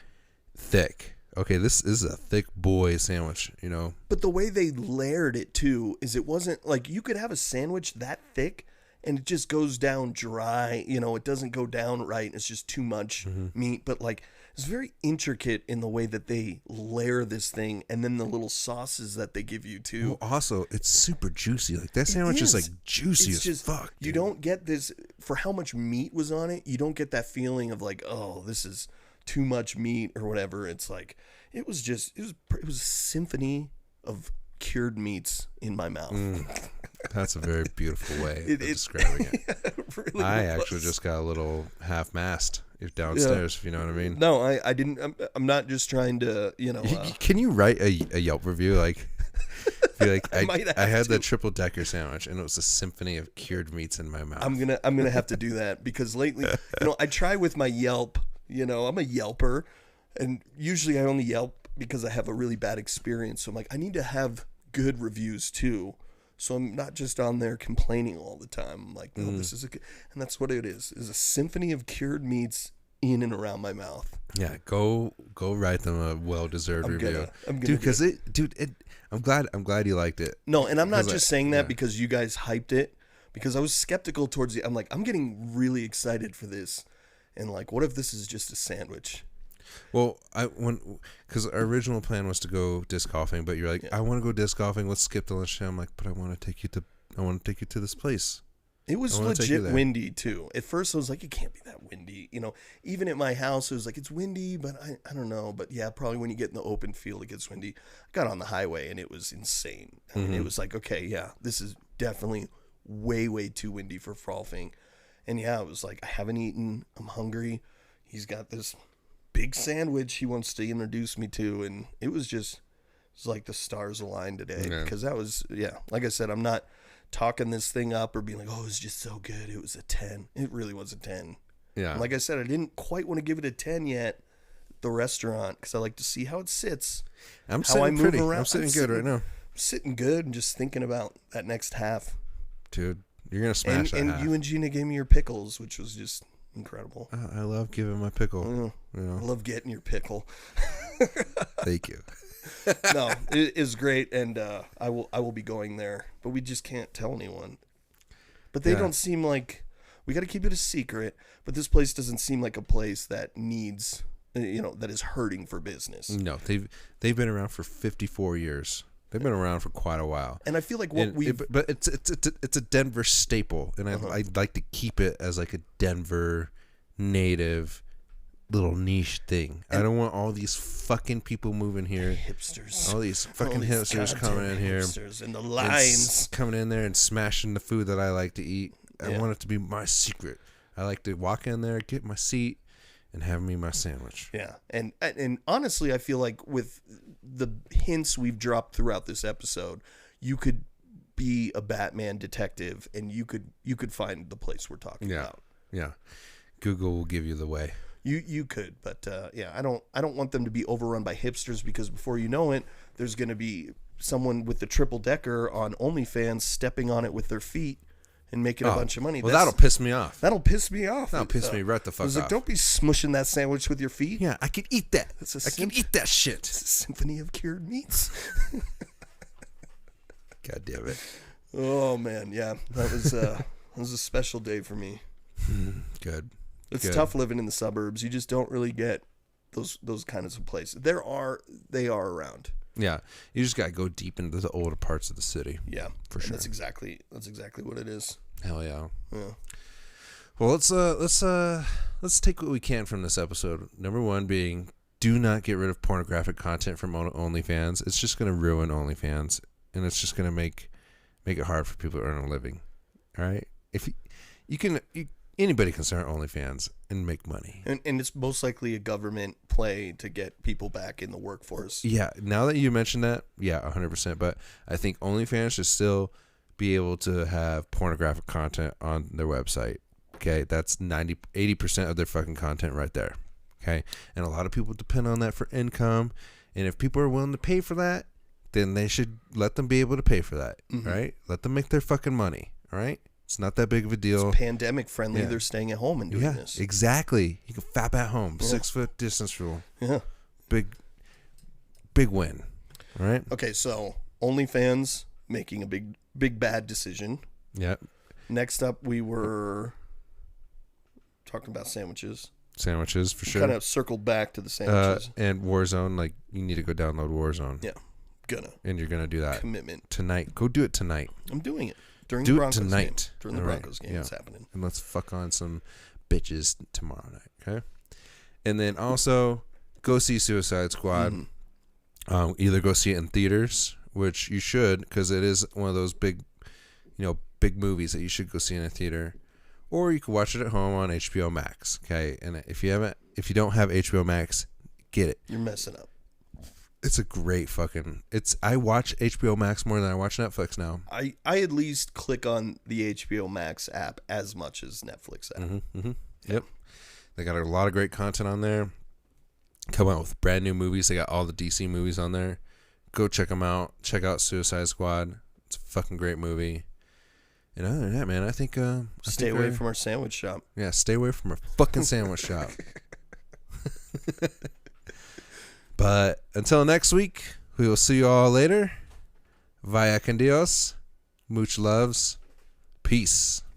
thick. okay, this is a thick boy sandwich, you know. But the way they layered it too is it wasn't like you could have a sandwich that thick and it just goes down dry. You know, it doesn't go down right. It's just too much meat. But like it's very intricate in the way that they layer this thing, and then the little sauces that they give you too. Well, also, it's super juicy. Like that sandwich is like juicy as fuck. You don't get this for how much meat was on it. You don't get that feeling of like, oh, this is too much meat or whatever. It's like it was a symphony of cured meats in my mouth. That's a very beautiful way of describing it. It really I was. actually just got a little half-mast downstairs, if you know what I mean. No, I didn't. I'm not just trying to, you know. Can you write a Yelp review like? Be like I had the triple decker sandwich and it was a symphony of cured meats in my mouth. I'm gonna have to do that because lately, you know, I try with my Yelp. You know, I'm a Yelper, and usually I only Yelp because I have a really bad experience. So I'm like, I need to have good reviews too. So I'm not just on there complaining all the time. I'm like, no, this is and that's what it is a symphony of cured meats in and around my mouth. Yeah, go write them a well-deserved review. I'm gonna dude, because I'm glad you liked it. No, and I'm not just saying that because you guys hyped it, because I was skeptical towards I'm like, I'm getting really excited for this, and like, what if this is just a sandwich? Well, because our original plan was to go disc golfing, but you're like, I want to go disc golfing. Let's skip the lunch. I'm like, but I want to take you to this place. It was legit windy too. At first I was like, it can't be that windy. You know, even at my house, it was like, it's windy, but I don't know. But yeah, probably when you get in the open field, it gets windy. I got on the highway and it was insane. I mean, it was like, okay, yeah, this is definitely way, way too windy for golfing. And yeah, it was like, I haven't eaten. I'm hungry. He's got this big sandwich he wants to introduce me to. And it was like the stars aligned today because that was, like I said, I'm not talking this thing up or being like, oh, it's just so good. It was a 10. It really was a 10. Yeah. And like I said, I didn't quite want to give it a 10 yet at the restaurant because I like to see how it sits. I'm sitting pretty. I'm sitting good right now. I'm sitting good and just thinking about that next half. Dude, you're going to smash that half. And you and Gina gave me your pickles, which was just incredible. I love giving my pickle. I love getting your pickle. Thank you. No, it is great, and I will be going there, but we just can't tell anyone. But they don't seem like we got to keep it a secret. But this place doesn't seem like a place that needs, that is hurting for business. No, they've been around for 54 years. They've been around for quite a while, and I feel like but it's a Denver staple, and I'd like to keep it as like a Denver native little niche thing. And I don't want all these fucking people moving here, hipsters, all these fucking hipsters coming in here, and the lines coming in there and smashing the food that I like to eat. I want it to be my secret. I like to walk in there, get my seat, and have me my sandwich. Yeah, and honestly, I feel like with the hints we've dropped throughout this episode, you could be a Batman detective, and you could find the place we're talking about. Yeah, Google will give you the way. You could, but I don't want them to be overrun by hipsters, because before you know it, there's going to be someone with the triple decker on OnlyFans stepping on it with their feet and making a bunch of money. Well, that'll piss me off. That'll piss me off. That'll piss me right the fuck off. Like, don't be smushing that sandwich with your feet. Yeah, I can eat that. I can eat that shit. It's a symphony of cured meats. God damn it. Oh man, yeah, that was a special day for me. Good. It's tough living in the suburbs. You just don't really get those kinds of places. They are around. Yeah, you just gotta go deep into the older parts of the city. Yeah, for sure. That's exactly what it is. Hell yeah. Yeah. Well, let's take what we can from this episode. Number one being, do not get rid of pornographic content from OnlyFans. It's just gonna ruin OnlyFans, and it's just gonna make it hard for people to earn a living. All right, if anybody can start OnlyFans and make money. And it's most likely a government play to get people back in the workforce. Yeah, now that you mentioned that, 100%. But I think OnlyFans should still be able to have pornographic content on their website. Okay, that's 80% of their fucking content right there. Okay, and a lot of people depend on that for income. And if people are willing to pay for that, then they should let them be able to pay for that. Right? Let them make their fucking money. All right? It's not that big of a deal. It's pandemic friendly. Yeah. They're staying at home and doing this. Exactly. You can fap at home. 6 foot distance rule. Yeah. Big big win. All right. Okay, so OnlyFans making a big bad decision. Yeah. Next up, we were talking about sandwiches. Sandwiches for sure. Kind of circled back to the sandwiches. And Warzone, like you need to go download Warzone. Yeah, And you're gonna do that commitment tonight. Go do it tonight. I'm doing it during Do the it Broncos tonight. game. During the All right, Broncos game, yeah. it's happening. And let's fuck on some bitches tomorrow night. Okay. And then also go see Suicide Squad. Either go see it in theaters, which you should, because it is one of those big movies that you should go see in a theater, or you can watch it at home on HBO Max. Okay, and if you don't have HBO Max, get it. You're messing up. It's a great fucking. I watch HBO Max more than I watch Netflix now. I at least click on the HBO Max app as much as Netflix app. Yep, they got a lot of great content on there. Come out with brand new movies. They got all the DC movies on there. Go check them out. Check out Suicide Squad. It's a fucking great movie. And other than that, man, I think Stay away from our sandwich shop. Yeah, stay away from our fucking sandwich shop. But until next week, we will see you all later. Vaya con Dios. Much loves. Peace.